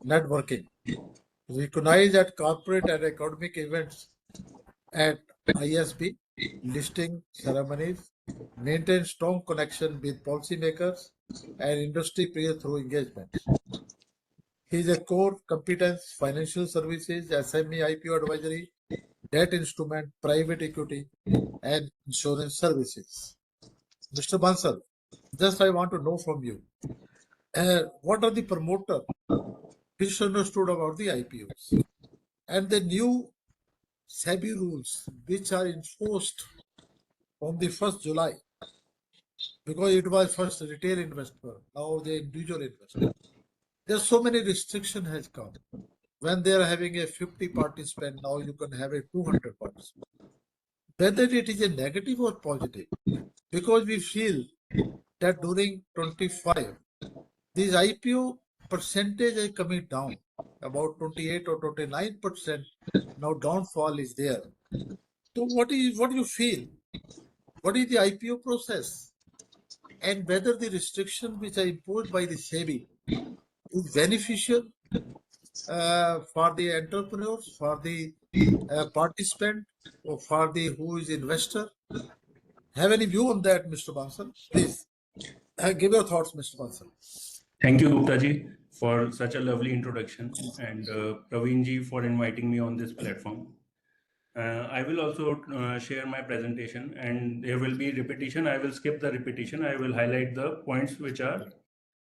networking. Recognized at corporate and academic events at ISB, listing ceremonies, maintain strong connection with policymakers and industry peers through engagements. He is a core competence financial services, SME IPO advisory, debt instrument, private equity, and insurance services. Mr. Bansal, Just I want to know from you, what are the promoter misunderstood about the IPOs and the new SEBI rules which are enforced from the 1st July, because it was first retail investor, now the individual investor. There's so many restriction has come. When they are having a 50 participant, now you can have a 200 participant. Whether it is a negative or positive, because we feel that during 25, this IPO percentage is coming down about 28 or 29%. Now downfall is there. So what do you feel? What is the IPO process? And whether the restriction which are imposed by the SEBI is beneficial for the entrepreneurs, for the participant, or for the who is investor? Have any view on that, Mr. Bansal? Please give your thoughts, Mr. Bansal. Thank you, Gupta ji, for such a lovely introduction, and Praveen ji for inviting me on this platform. I will also share my presentation, and there will be repetition. I will skip the repetition. I will highlight the points which are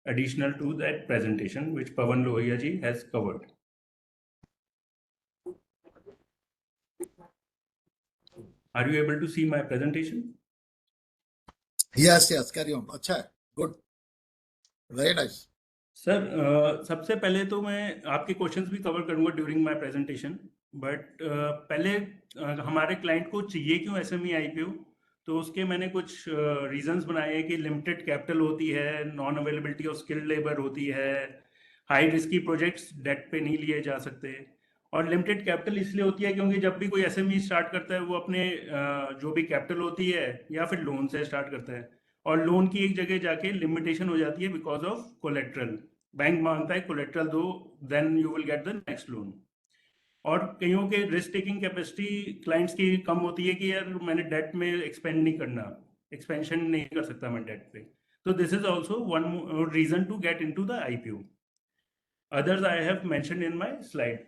additional to that presentation, which Pawan Lohia ji has covered. Are you able to see my presentation? Yes, carry on. अच्छा है, good, very nice. Sir सबसे पहले तो मैं आपके questions भी cover करूंगा during my presentation, but पहले हमारे क्लाइंट को चाहिए क्यों एसएमई आईपीओ, तो उसके मैंने कुछ रीजंस बनाए हैं कि लिमिटेड कैपिटल होती है, non availability of skilled labour होती है, हाई रिस्की प्रोजेक्ट्स डेट पे नहीं लिए जा सकते, और लिमिटेड कैपिटल इसलिए होती है क्योंकि जब भी कोई एसएमई स्टार्ट करता है वो अपने जो भी कैपिटल होती है या फिर लोन से स्टार्ट करता है, और लोन की एक जगह जाके लिमिटेशन हो जाती है बिकॉज ऑफ कोलेट्रल. बैंक मांगता है कोलेट्रल दो, then you will get the next loan. और कईयों के रिस्क टेकिंग कैपेसिटी क्लाइंट्स की कम होती है कि यार मैंने डेट में एक्सपेंड नहीं करना, एक्सपेंशन नहीं कर सकता मैं डेट पे. तो this is also one reason to get into the IPO. Others I have mentioned in my slide.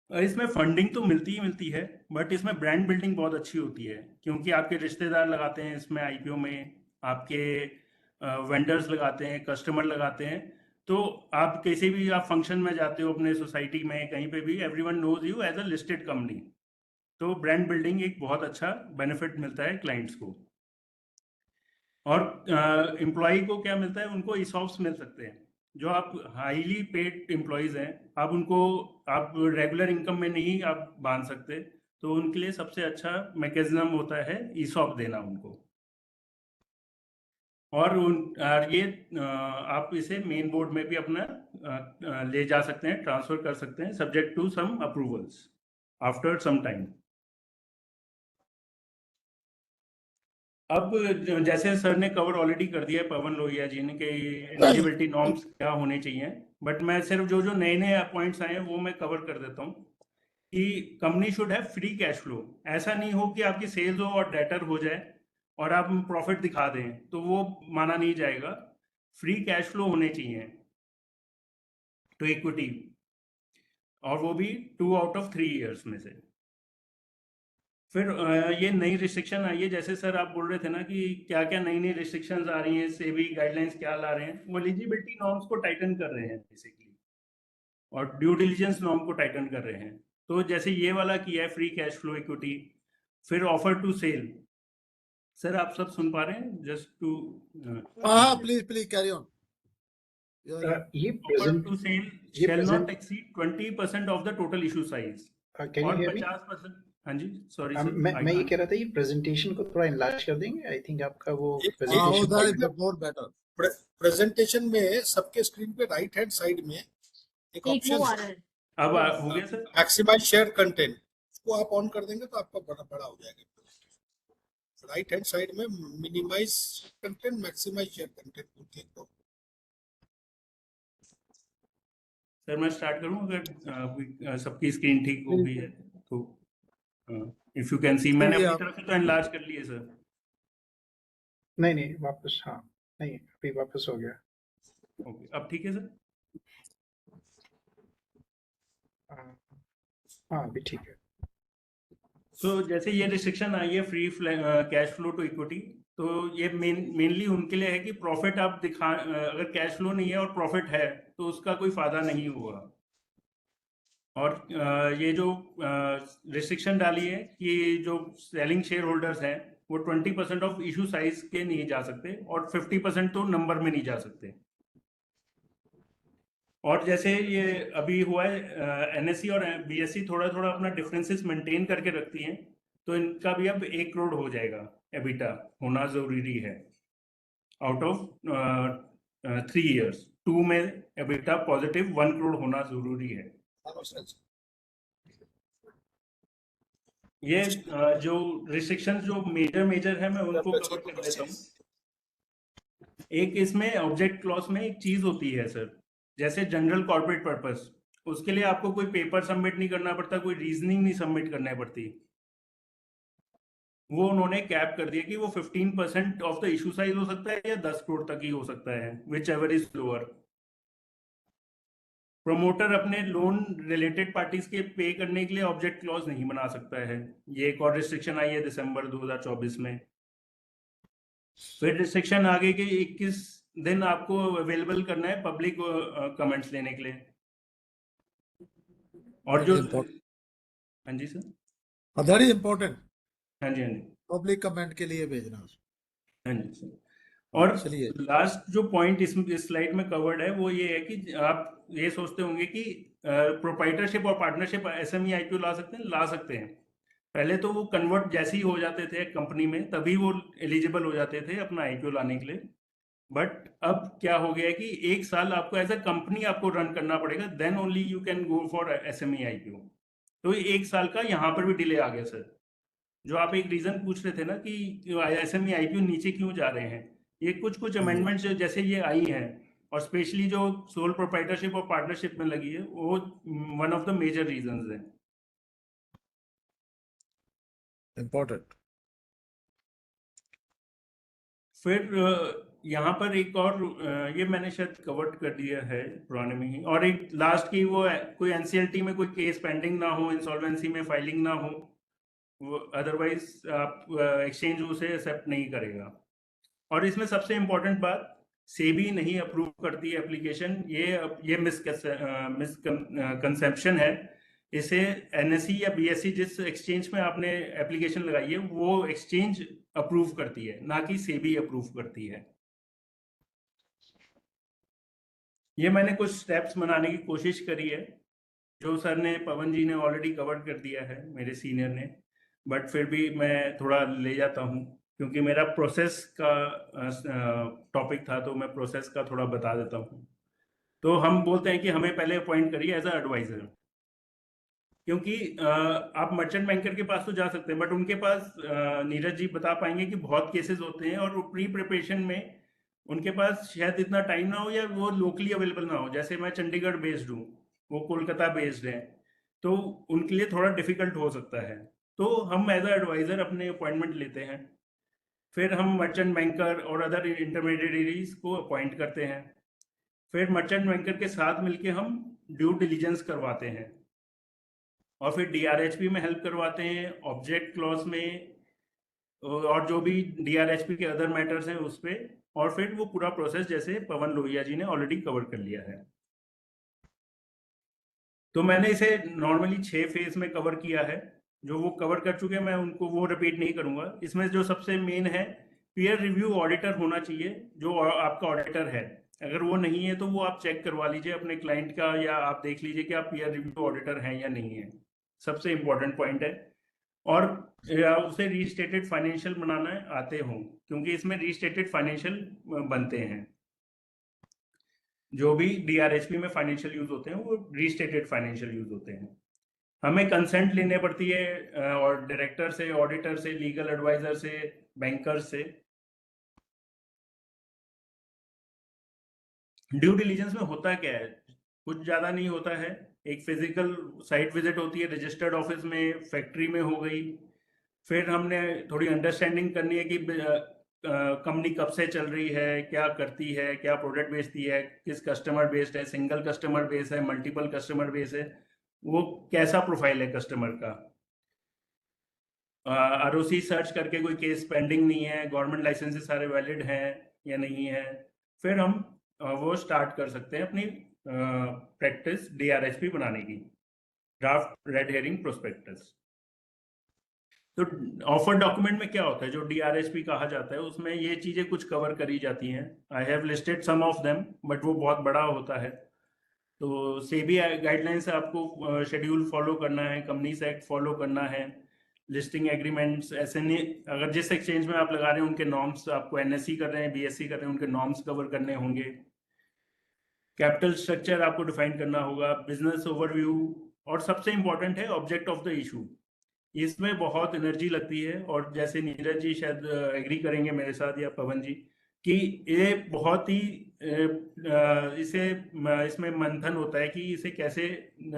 इसमें फंडिंग तो मिलती ही मिलती है, बट इसमें ब्रांड बिल्डिंग बहुत अच्छी होती है, क्योंकि आपके रिश्तेदार लगाते हैं इसमें आईपीओ में, आपके वेंडर्स लगाते हैं, कस्टमर लगाते हैं. तो आप किसी भी आप फंक्शन में जाते हो अपने सोसाइटी में कहीं पे भी, everyone knows you as a listed company. तो ब्रांड बिल्डिंग एक बहुत अच्छा बेनिफिट मिलता है क्लाइंट्स को. और एम्प्लॉय को क्या मिलता है, उनको ईसॉप्स मिल सकते हैं. जो आप हाईली पेड एम्प्लॉयज हैं, आप उनको आप रेगुलर इनकम में नहीं आप बांध सकते, तो उनके लिए सबसे अच्छा मैकेनिज्म होता है ईसॉप देना उनको. और ये आप इसे मेन बोर्ड में भी अपना ले जा सकते हैं, ट्रांसफर कर सकते हैं, subject to some approvals after some time. अब जैसे सर ने कवर ऑलरेडी कर दिया है, पवन लोहिया जी ने, कि एलिजिबिलिटी नॉर्म्स क्या होने चाहिए, बट मैं सिर्फ जो नए नए पॉइंट्स आए हैं वो मैं कवर कर देता हूँ. कि company should have free cash flow. ऐसा नहीं हो कि आपकी सेल्स हो और डेटर हो जाए और आप प्रॉफिट दिखा दें, तो वो माना नहीं जाएगा. फ्री कैश फ्लो होने चाहिए टू इक्विटी, और वो भी 2 आउट ऑफ 3 ईयर्स में से. फिर ये नई रिस्ट्रिक्शन आई है, जैसे सर आप बोल रहे थे ना कि क्या क्या नई नई रिस्ट्रिक्शंस आ रही हैं, सेबी गाइडलाइंस क्या ला रहे हैं. वो एलिजिबिलिटी नॉर्म्स को टाइटन कर रहे हैं बेसिकली, और ड्यू डिलिजेंस नॉर्म को टाइटन कर रहे हैं. तो जैसे ये वाला किया है फ्री कैश फ्लो इक्विटी. फिर ऑफर टू सेल. सर आप सब सुन पा रहे हैं? Just to please carry on. ये offer to sale shall not present- exceed 20% of the total issue size. Can you all hear me? 50%. हाँ जी, सॉरी मैं ये कह रहा था, ये प्रेजेंटेशन को थोड़ा इनलार्ज कर देंगे. आई थिंक आपका वो एक- presentation- that is more better. Presentation में सबके स्क्रीन पे राइट हैंड साइड में एक एक वो ऑप्शन आ रहा है. अब हो गया सर. मैक्सिमाइज शेयर कंटेंट, उसको आप ऑन कर देंगे तो आपका बड़ा बड़ा हो जाएगा. राइट हैंड साइड में minimise content, maximise share content बोलते हैं. तो सर मैं स्टार्ट करूं अगर सबकी स्क्रीन ठीक हो गई है तो. इफ यू कैन सी, मैंने अपनी तरफ से तो एनलार्ज कर लिए सर. नहीं वापस. हाँ नहीं, अभी वापस हो गया. ओके, अब ठीक है सर. हाँ अभी ठीक है. तो जैसे ये रिस्ट्रिक्शन आई है free cash flow to equity, तो ये मेनली उनके लिए है कि प्रॉफिट आप दिखा, अगर कैश फ्लो नहीं है और प्रॉफिट है तो उसका कोई फायदा नहीं होगा। और ये जो रिस्ट्रिक्शन डाली है कि जो सेलिंग शेयर होल्डर्स हैं वो 20% ऑफ इशू साइज के नहीं जा सकते और 50% तो नंबर में नहीं जा सकते। और जैसे ये अभी हुआ है एनएससी और बीएससी थोड़ा थोड़ा अपना डिफरेंसेस मेंटेन करके रखती हैं, तो इनका भी अब 1 करोड़ हो जाएगा एबिटा होना जरूरी है आउट ऑफ 3 इयर्स। 2 में एबिटा पॉजिटिव 1 करोड़ होना जरूरी है। ये जो रिस्ट्रिक्शन जो मेजर है मैं उनको कवर कर देता हूँ। एक इसमें ऑब्जेक्ट क्लॉज में एक चीज होती है सर, जैसे जनरल कॉर्पोरेट पर्पस, उसके लिए आपको कोई पेपर सबमिट नहीं करना पड़ता, कोई रीजनिंग नहीं सबमिट करना पड़ती। वो उन्होंने कैप कर दिया कि वो 15% ऑफ द इशू साइज हो सकता है या 10 करोड़ तक ही हो सकता है, which ever is lower. Promoter अपने लोन रिलेटेड पार्टीज के पे करने के लिए ऑब्जेक्ट क्लॉज नहीं बना सकता है। ये एक और रिस्ट्रिक्शन आई है दिसंबर 2024 में। फिर रिस्ट्रिक्शन आगे के 21 दिन आपको अवेलेबल करना है पब्लिक कमेंट्स लेने के लिए। और जो हाँ जी सर, दैट इज इम्पोर्टेंट, हाँ जी पब्लिक कमेंट के लिए भेजना। हाँ जी सर। और चलिए, लास्ट जो पॉइंट इस स्लाइड में कवर्ड है वो ये है कि आप ये सोचते होंगे कि प्रोप्राइटरशिप और पार्टनरशिप एसएमई आईपीओ ला सकते हैं, ला सकते हैं। पहले तो वो कन्वर्ट जैसे ही हो जाते थे कंपनी में तभी वो एलिजिबल हो जाते थे अपना आईपीओ लाने के लिए। बट अब क्या हो गया है कि 1 साल आपको एज अ कंपनी आपको रन करना पड़ेगा, then only you can go for SME IPO. तो 1 साल का यहाँ पर भी डिले आ गया सर। जो आप एक रीजन पूछ रहे थे ना कि एसएमई आईपीओ नीचे क्यों जा रहे हैं, ये कुछ अमेंडमेंट्स जैसे ये आई हैं, और स्पेशली जो सोल प्रोप्राइटरशिप और पार्टनरशिप में लगी है वो one of the major reasons है। इम्पोर्टेंट। फिर यहाँ पर एक और ये मैंने शायद कवर कर दिया है पुराने में ही, और एक लास्ट की वो कोई एनसीएलटी में कोई केस पेंडिंग ना हो, इंसॉल्वेंसी में फाइलिंग ना हो, अदरवाइज आप एक्सचेंज उसे एक्सेप्ट नहीं करेगा। और इसमें सबसे इम्पोर्टेंट बात, सेबी नहीं अप्रूव करती है एप्लीकेशन, ये मिसकंसेप्शन है। इसे एनएससी या बीएससी जिस एक्सचेंज में आपने एप्लीकेशन लगाई है वो एक्सचेंज अप्रूव करती है, ना कि सेबी अप्रूव करती है। ये मैंने कुछ स्टेप्स बनाने की कोशिश करी है, जो सर ने, पवन जी ने ऑलरेडी कवर कर दिया है, मेरे सीनियर ने, बट फिर भी मैं थोड़ा ले जाता हूँ क्योंकि मेरा प्रोसेस का टॉपिक था, तो मैं प्रोसेस का थोड़ा बता देता हूँ। तो हम बोलते हैं कि हमें पहले अपॉइंट करिए एज अ एडवाइजर, क्योंकि आप मर्चेंट बैंकर के पास तो जा सकते हैं, बट उनके पास नीरज जी बता पाएंगे कि बहुत केसेस होते हैं और प्री प्रिपरेशन में उनके पास शायद इतना टाइम ना हो या वो लोकली अवेलेबल ना हो। जैसे मैं चंडीगढ़ बेस्ड हूँ, वो कोलकाता बेस्ड है, तो उनके लिए थोड़ा डिफिकल्ट हो सकता है। तो हम एज अ एडवाइजर अपने अपॉइंटमेंट लेते हैं, फिर हम मर्चेंट बैंकर और अदर इंटरमीडिएटरीज को अपॉइंट करते हैं, फिर मर्चेंट बैंकर के साथ मिलके हम ड्यू डिलीजेंस करवाते हैं, और फिर डीआरएचपी में हेल्प करवाते हैं, ऑब्जेक्ट क्लॉज में, और जो भी डीआरएचपी के अदर मैटर्स हैं उस पे, और फिर वो पूरा प्रोसेस जैसे पवन लोहिया जी ने ऑलरेडी कवर कर लिया है। तो मैंने इसे नॉर्मली 6 फेज में कवर किया है, जो वो कवर कर चुके हैं, मैं उनको वो रिपीट नहीं करूंगा। इसमें जो सबसे मेन है, पीयर रिव्यू ऑडिटर होना चाहिए, जो आपका ऑडिटर है। अगर वो नहीं है तो वो आप चेक करवा लीजिए अपने क्लाइंट का, या आप देख लीजिए कि आप पीयर रिव्यू ऑडिटर हैं या नहीं है, सबसे इंपॉर्टेंट पॉइंट है। और उसे रीस्टेटेड फाइनेंशियल बनाना आते हों, क्योंकि इसमें रीस्टेटेड फाइनेंशियल बनते हैं। जो भी डीआरएचपी में फाइनेंशियल यूज होते हैं वो रीस्टेटेड फाइनेंशियल यूज होते हैं। हमें कंसेंट लेने पड़ती है और डायरेक्टर से, ऑडिटर से, लीगल एडवाइजर से, बैंकर से। ड्यू डिलीजेंस में होता क्या है, कुछ ज्यादा नहीं होता है। एक फिजिकल साइट विजिट होती है रजिस्टर्ड ऑफिस में, फैक्ट्री में हो गई। फिर हमने थोड़ी अंडरस्टैंडिंग करनी है कि कंपनी कब से चल रही है, क्या करती है, क्या प्रोडक्ट बेचती है, किस कस्टमर बेस्ड है, सिंगल कस्टमर बेस है, मल्टीपल कस्टमर बेस है, वो कैसा प्रोफाइल है कस्टमर का। आरओसी सर्च करके कोई केस पेंडिंग नहीं है, गवर्नमेंट लाइसेंसेस सारे वैलिड हैं या नहीं है, फिर हम वो स्टार्ट कर सकते हैं अपनी प्रैक्टिस डीआरएसपी बनाने की, ड्राफ्ट रेड हेरिंग प्रोस्पेक्टस। तो ऑफर डॉक्यूमेंट में क्या होता है, जो डीआरएसपी कहा जाता है, उसमें ये चीजें कुछ कवर करी जाती हैं। I have listed some of them, but वो बहुत बड़ा होता है। तो सेबी गाइडलाइन से आपको शेड्यूल फॉलो करना है, कंपनीज एक्ट फॉलो करना है, लिस्टिंग एग्रीमेंट्स, एसएनए, अगर जिस एक्सचेंज में आप लगा रहे हैं उनके नॉर्म्स, आपको एनएससी कर रहे हैं, बीएससी कर रहे हैं, उनके नॉर्म्स कवर करने होंगे। कैपिटल स्ट्रक्चर आपको डिफाइन करना होगा, बिजनेस ओवरव्यू, और सबसे इंपॉर्टेंट है ऑब्जेक्ट ऑफ द इशू। इसमें बहुत एनर्जी लगती है, और जैसे नीरज जी शायद एग्री करेंगे मेरे साथ, या पवन जी, कि ये बहुत ही इसमें मंथन होता है कि इसे कैसे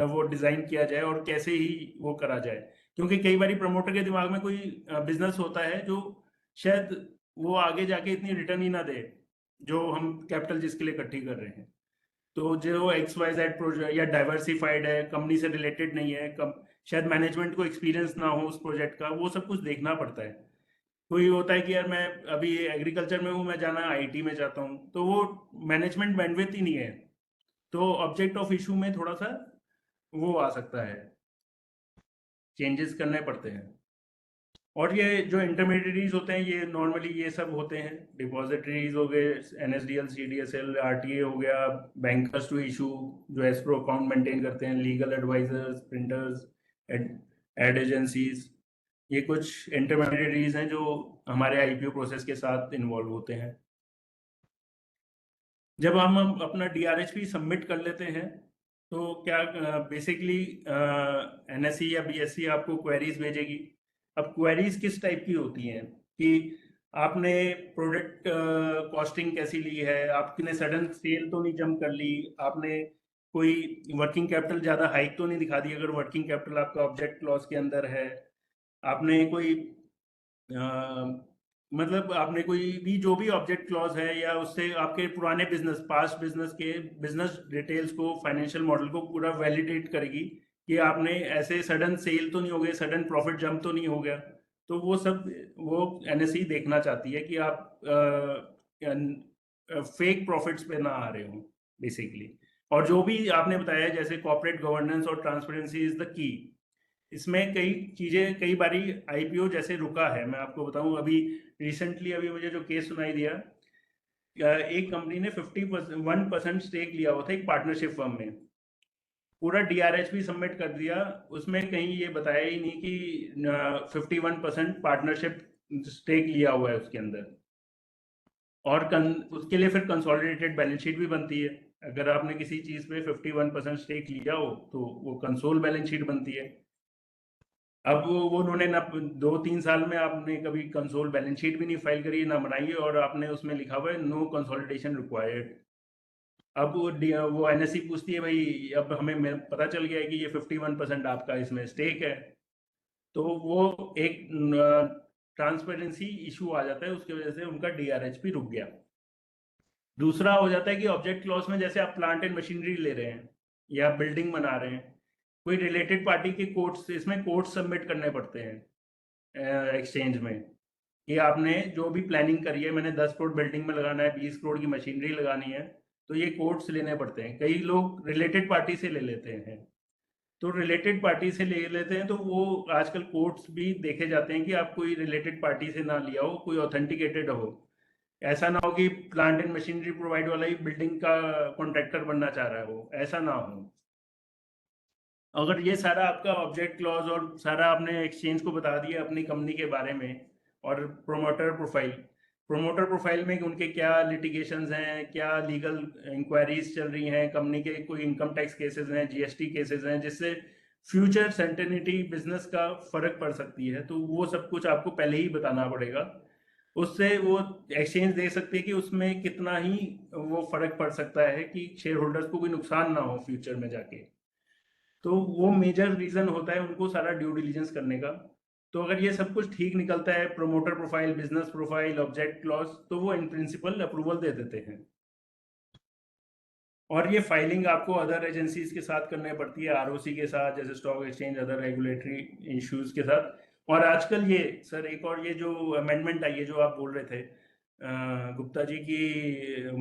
वो डिजाइन किया जाए और कैसे ही वो करा जाए। क्योंकि कई बार प्रमोटर के दिमाग में कोई बिजनेस होता है जो शायद वो आगे जाके इतनी रिटर्न ही ना दे, जो हम कैपिटल जिसके लिए इकट्ठी कर रहे हैं। तो जो XYZ प्रोजेक्ट या डाइवर्सिफाइड है, कंपनी से रिलेटेड नहीं है, शायद मैनेजमेंट को एक्सपीरियंस ना हो उस प्रोजेक्ट का, वो सब कुछ देखना पड़ता है। कोई होता है कि यार मैं अभी एग्रीकल्चर में हूँ, मैं जाना आईटी में जाता हूँ, तो वो मैनेजमेंट बैंडविड्थ ही नहीं है। तो ऑब्जेक्ट ऑफ इशू में थोड़ा सा वो आ सकता है, चेंजेस करने पड़ते हैं। और ये जो इंटरमीडिएटरीज होते हैं, ये नॉर्मली ये सब होते हैं, डिपॉजिटरीज हो गए, NSDL, CDSL, RTA हो गया, बैंकर्स टू इशू जो एस्क्रो अकाउंट मेंटेन करते हैं, legal advisers, printers, ad agencies, ये कुछ इंटरमीडिएटरीज हैं जो हमारे IPO प्रोसेस के साथ इन्वॉल्व होते हैं। जब हम अपना DRHP सबमिट कर लेते हैं, तो क्या बेसिकली NSE या BSE आपको क्वेरीज भेजेगी। अब क्वेरीज किस टाइप की होती हैं कि आपने प्रोडक्ट कॉस्टिंग कैसी ली है, आपने सडन सेल तो नहीं जंप कर ली, आपने कोई वर्किंग कैपिटल ज़्यादा हाइक तो नहीं दिखा दी अगर वर्किंग कैपिटल आपका ऑब्जेक्ट क्लॉज के अंदर है, आपने कोई मतलब आपने कोई भी जो भी ऑब्जेक्ट क्लॉज है, या उससे आपके पुराने बिजनेस, पास्ट बिजनेस के बिजनेस डिटेल्स को, फाइनेंशियल मॉडल को पूरा वैलिडेट करेगी कि आपने ऐसे सडन सेल तो नहीं हो गए, सडन प्रॉफिट जंप तो नहीं हो गया। तो वो सब वो NSE देखना चाहती है कि आप फेक प्रॉफिट्स पे ना आ रहे हो बेसिकली। और जो भी आपने बताया, जैसे कॉर्पोरेट गवर्नेंस और ट्रांसपेरेंसी इज द की, इसमें कई चीजें, कई बारी IPO जैसे रुका है। मैं आपको बताऊं, अभी रिसेंटली अभी मुझे जो केस सुनाई दिया, एक कंपनी ने 51% स्टेक लिया हुआ था एक पार्टनरशिप फर्म में, पूरा DRHP सबमिट कर दिया, उसमें कहीं ये बताया ही नहीं कि 51% पार्टनरशिप स्टेक लिया हुआ है उसके अंदर। और उसके लिए फिर कंसोलिडेटेड बैलेंस शीट भी बनती है। अगर आपने किसी चीज पे 51% स्टेक लिया हो तो वो कंसोल बैलेंस शीट बनती है। अब वो उन्होंने ना 2-3 साल में आपने कभी कंसोल बैलेंस शीट भी नहीं फाइल करी, ना बनाई है, और आपने उसमें लिखा हुआ है नो कंसोलिडेशन रिक्वायर्ड। अब वो NSE पूछती है, भाई अब हमें पता चल गया है कि ये 51% आपका इसमें स्टेक है। तो वो एक ट्रांसपेरेंसी इशू आ जाता है, उसकी वजह से उनका DRHP रुक गया। दूसरा हो जाता है कि ऑब्जेक्ट क्लॉज में जैसे आप प्लांट एंड मशीनरी ले रहे हैं या बिल्डिंग बना रहे हैं, कोई रिलेटेड पार्टी के कोड्स, इसमें कोड्स सबमिट करने पड़ते हैं एक्सचेंज में, कि आपने जो भी प्लानिंग करी है, मैंने 10 करोड़ बिल्डिंग में लगाना है, 20 करोड़ की मशीनरी लगानी है, तो ये कोड्स लेने पड़ते हैं। कई लोग रिलेटेड पार्टी से ले लेते हैं, तो रिलेटेड पार्टी से ले लेते हैं, तो वो आजकल कोड्स भी देखे जाते हैं कि आप कोई रिलेटेड पार्टी से ना लिया हो, कोई ऑथेंटिकेटेड हो। ऐसा ना हो कि प्लांट एंड मशीनरी प्रोवाइड वाला ही बिल्डिंग का कॉन्ट्रैक्टर बनना चाह रहा है, वो ऐसा ना हो। अगर ये सारा आपका ऑब्जेक्ट क्लॉज और सारा आपने एक्सचेंज को बता दिया अपनी कंपनी के बारे में, और प्रोमोटर प्रोफाइल में उनके क्या लिटिगेशंस हैं, क्या लीगल इंक्वायरीज चल रही हैं, कंपनी के कोई इनकम टैक्स केसेस हैं, GST केसेस हैं, जिससे फ्यूचर सर्टेनिटी बिजनेस का फर्क पड़ सकती है, तो वो सब कुछ आपको पहले ही बताना पड़ेगा। उससे वो एक्सचेंज दे सकती है कि उसमें कितना ही वो फर्क पड़ सकता है कि शेयर होल्डर्स को कोई नुकसान ना हो फ्यूचर में जाके। तो वो मेजर रीजन होता है उनको सारा ड्यू डिलिजेंस करने का। तो अगर ये सब कुछ ठीक निकलता है, promoter profile, business profile, object clause, तो वो इन प्रिंसिपल अप्रूवल दे देते हैं। और ये फाइलिंग आपको अदर एजेंसीज के साथ करनी पड़ती है, ROC के साथ, जैसे stock exchange, other regulatory issues के साथ। और आजकल ये सर एक और ये जो अमेंडमेंट आई है जो आप बोल रहे थे गुप्ता जी की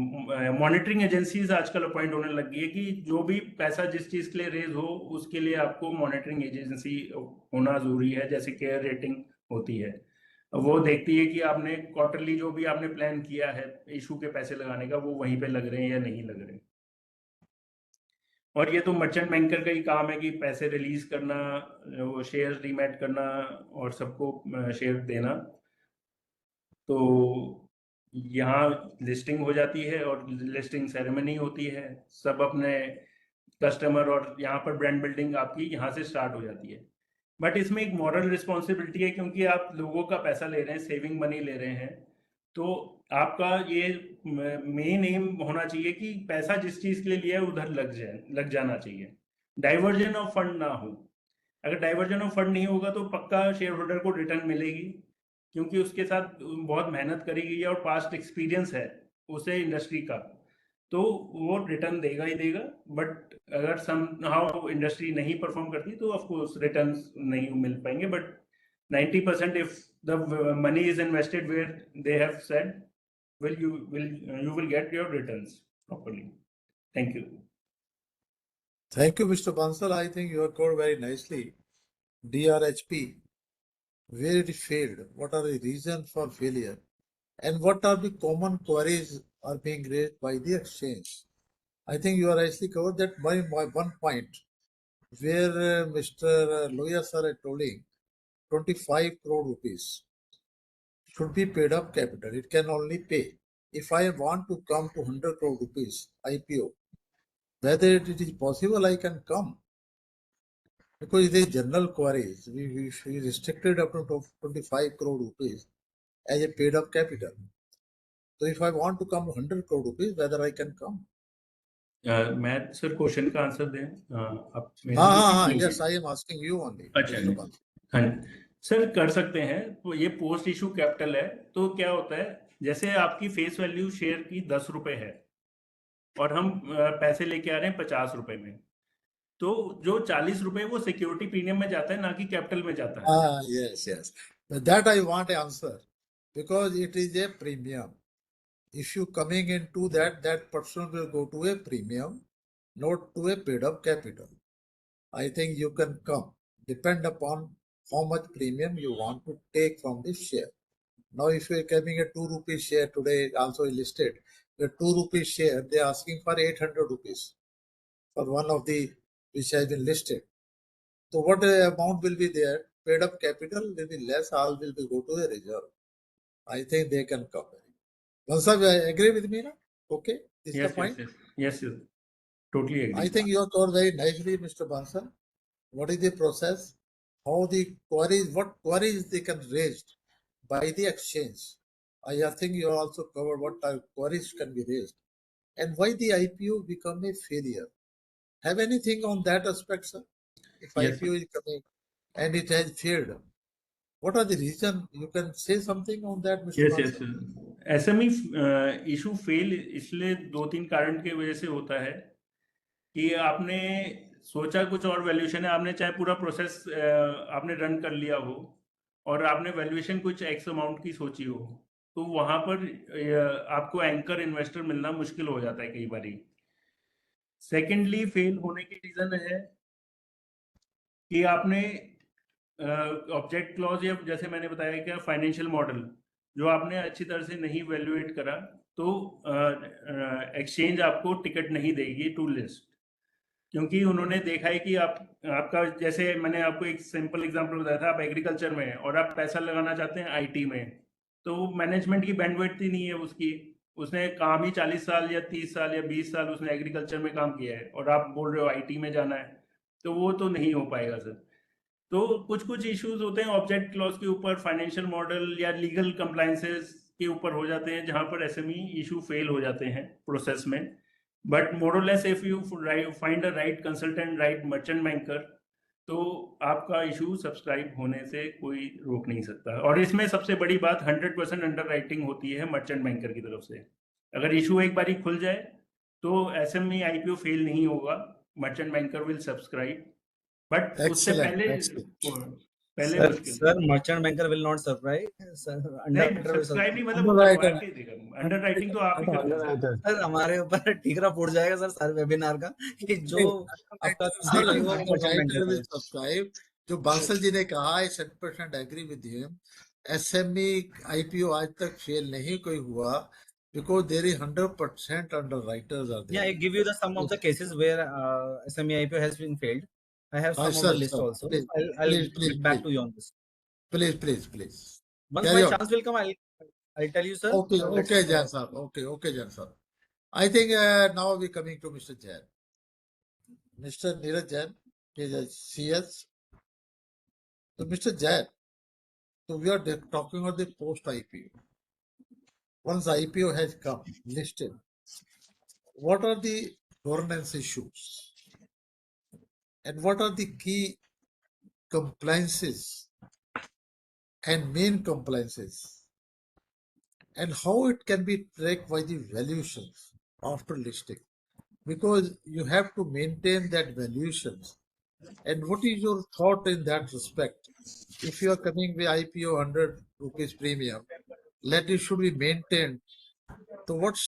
मॉनिटरिंग एजेंसीज आजकल अपॉइंट होने लग गई है कि जो भी पैसा जिस चीज के लिए रेज हो उसके लिए आपको मॉनिटरिंग एजेंसी होना जरूरी है, जैसे केयर रेटिंग होती है। वो देखती है कि आपने क्वार्टरली जो भी आपने प्लान किया है इशू के पैसे लगाने का वो वहीं पे लग रहे हैं या नहीं लग रहे हैं। और ये तो मर्चेंट बैंकर का ही काम है कि पैसे रिलीज करना, वो शेयर डीमैट करना और सबको शेयर देना। तो यहाँ लिस्टिंग हो जाती है और लिस्टिंग सेरेमनी होती है, सब अपने कस्टमर और यहाँ पर ब्रांड बिल्डिंग आपकी यहाँ से स्टार्ट हो जाती है। बट इसमें एक मॉरल रिस्पॉन्सिबिलिटी है क्योंकि आप लोगों का पैसा ले रहे हैं, सेविंग मनी ले रहे हैं, तो आपका ये मेन एम होना चाहिए कि पैसा जिस चीज के लिए लिया है उधर लग जाना चाहिए, डाइवर्जन ऑफ फंड ना हो। अगर डाइवर्जन ऑफ फंड नहीं होगा तो पक्का शेयर होल्डर को रिटर्न मिलेगी क्योंकि उसके साथ बहुत मेहनत करी गई है और पास्ट एक्सपीरियंस है उसे इंडस्ट्री का, तो वो रिटर्न देगा ही देगा। बट अगर समहाउ इंडस्ट्री नहीं परफॉर्म करती तो ऑफ कोर्स रिटर्न्स नहीं मिल पाएंगे। But 90% if the money is invested where they have said, you will get your returns properly. Thank you. Thank you, Mr. Bansal. I think you have covered very nicely. DRHP, where it failed, what are the reasons for failure, and what are the common queries are being raised by the exchange. I think you are actually covered that by one point where Mr. Loya sir is telling 25 crore rupees should be paid up capital. It can only pay if I want to come to 100 crore rupees IPO. Whether it is possible, I can come. Because it is general queries. We restricted up to 25 crore rupees as a paid up capital. So if I want to come 100 crore rupees, whether I can come? मैं sir question का answer दें आप हाँ, yes, I am asking you only. अच्छा हाँ sir कर सकते हैं। तो ये पोस्ट इशू कैपिटल है, तो क्या होता है जैसे आपकी फेस वैल्यू शेयर की 10 रुपए है और हम पैसे लेके आ रहे हैं 50 रुपए में, तो जो 40 रुपए वो सिक्योरिटी प्रीमियम में जाता है ना कि कैपिटल में जाता है। Yes. But that I want an answer because it is a premium. If you coming into that person will go to a premium, not to a paid up capital. I think you can come. Depend upon how much premium you want to take from this share. Now, if you are coming a 2 rupees share today, also listed, the 2 rupees share, they are asking for 800 rupees for one of the which has been listed. So what amount will be there? Paid up capital will be less, all will be go to the reserve. I think they can cover. Bansal, agree with me, na? Okay, this is the point. Yes, totally agree. I think you have told very nicely, Mr. Bansal. What is the process? How the queries, what queries they can raise by the exchange? I think you also covered what type of queries can be raised and why the IPO become a failure. Have anything on that aspect, sir? If Yes, IPO is coming and it has failed, what are the reasons? You can say something on that, Mr. Bansal? SME issue fail इसलिए 2-3 कारण के वजह से होता है कि आपने सोचा कुछ और वैल्यूएशन है, आपने चाहे पूरा प्रोसेस आपने रन कर लिया हो और आपने वैल्यूएशन कुछ एक्स अमाउंट की सोची हो, तो वहां पर आपको एंकर इन्वेस्टर मिलना मुश्किल हो जाता है कई बार। सेकेंडली फेल होने की रीजन है कि आपने ऑब्जेक्ट क्लॉज या जैसे मैंने बताया कि फाइनेंशियल मॉडल जो आपने अच्छी तरह से नहीं वैल्यूएट करा, तो एक्सचेंज आपको टिकट नहीं देगी टू लिस्ट, क्योंकि उन्होंने देखा है कि आपका जैसे मैंने आपको एक सिंपल एग्जांपल बताया था, आप एग्रीकल्चर में और आप पैसा लगाना चाहते हैं आईटी में, तो मैनेजमेंट की बैंडविड्थ ही नहीं है उसकी, उसने काम ही 40 साल या 30 साल या 20 साल उसने एग्रीकल्चर में काम किया है और आप बोल रहे हो आईटी में जाना है, तो वो तो नहीं हो पाएगा सर। तो कुछ इश्यूज होते हैं ऑब्जेक्ट क्लॉज के ऊपर, फाइनेंशियल मॉडल या लीगल कंप्लायंसेस के ऊपर हो जाते हैं, जहां पर एसएमई इशू फेल हो जाते हैं प्रोसेस में। बट मोर और less if you find a right consultant, right merchant banker, तो आपका इशू सब्सक्राइब होने से कोई रोक नहीं सकता। और इसमें सबसे बड़ी बात 100% अंडर राइटिंग होती है मर्चेंट बैंकर की तरफ से। अगर इशू एक बार खुल जाए तो एसएमई आईपीओ फेल नहीं होगा, merchant banker will subscribe. But उससे पहले पहले सर मुश्किल sir merchant banker will not subscribe sir नहीं अंडर सब्सक्राइब नहीं मतलब वो Underwriter. करवा के देगा अंडर राइटिंग तो आप ही करते हैं सर हमारे ऊपर ठीकरा फूट जाएगा सर सारे वेबिनार का कि जो आपका कंपनी लगी हुआ वो मर्चेंट Underwriter बैंकर will है subscribe. जो बांसल जी ने कहा है 100% agree with him. SME IPO आज तक फेल नहीं कोई हुआ because there is 100% underwriters are Yeah, there. I give you the some of the cases where SME IPO has been failed. I have some of Sir, the list sir, also. please, I'll please, please, get back please, to you on this. please. Once Carry my on. chance will come, I'll tell you, sir. Okay, Let's okay, Jain sir. Okay, Jain sir. I think now we coming to Mr. Jain. Mr. Neeraj Jain is a CS. So Mr. Jain, so we are talking about the post IPO. Once IPO has come, listed, what are the governance issues? And what are the key compliances and main compliances? And how it can be tracked by the valuations after listing? Because you have to maintain that valuations. And what is your thought in that respect? If you are coming with IPO 100 rupees premium, let it should be maintained. So what's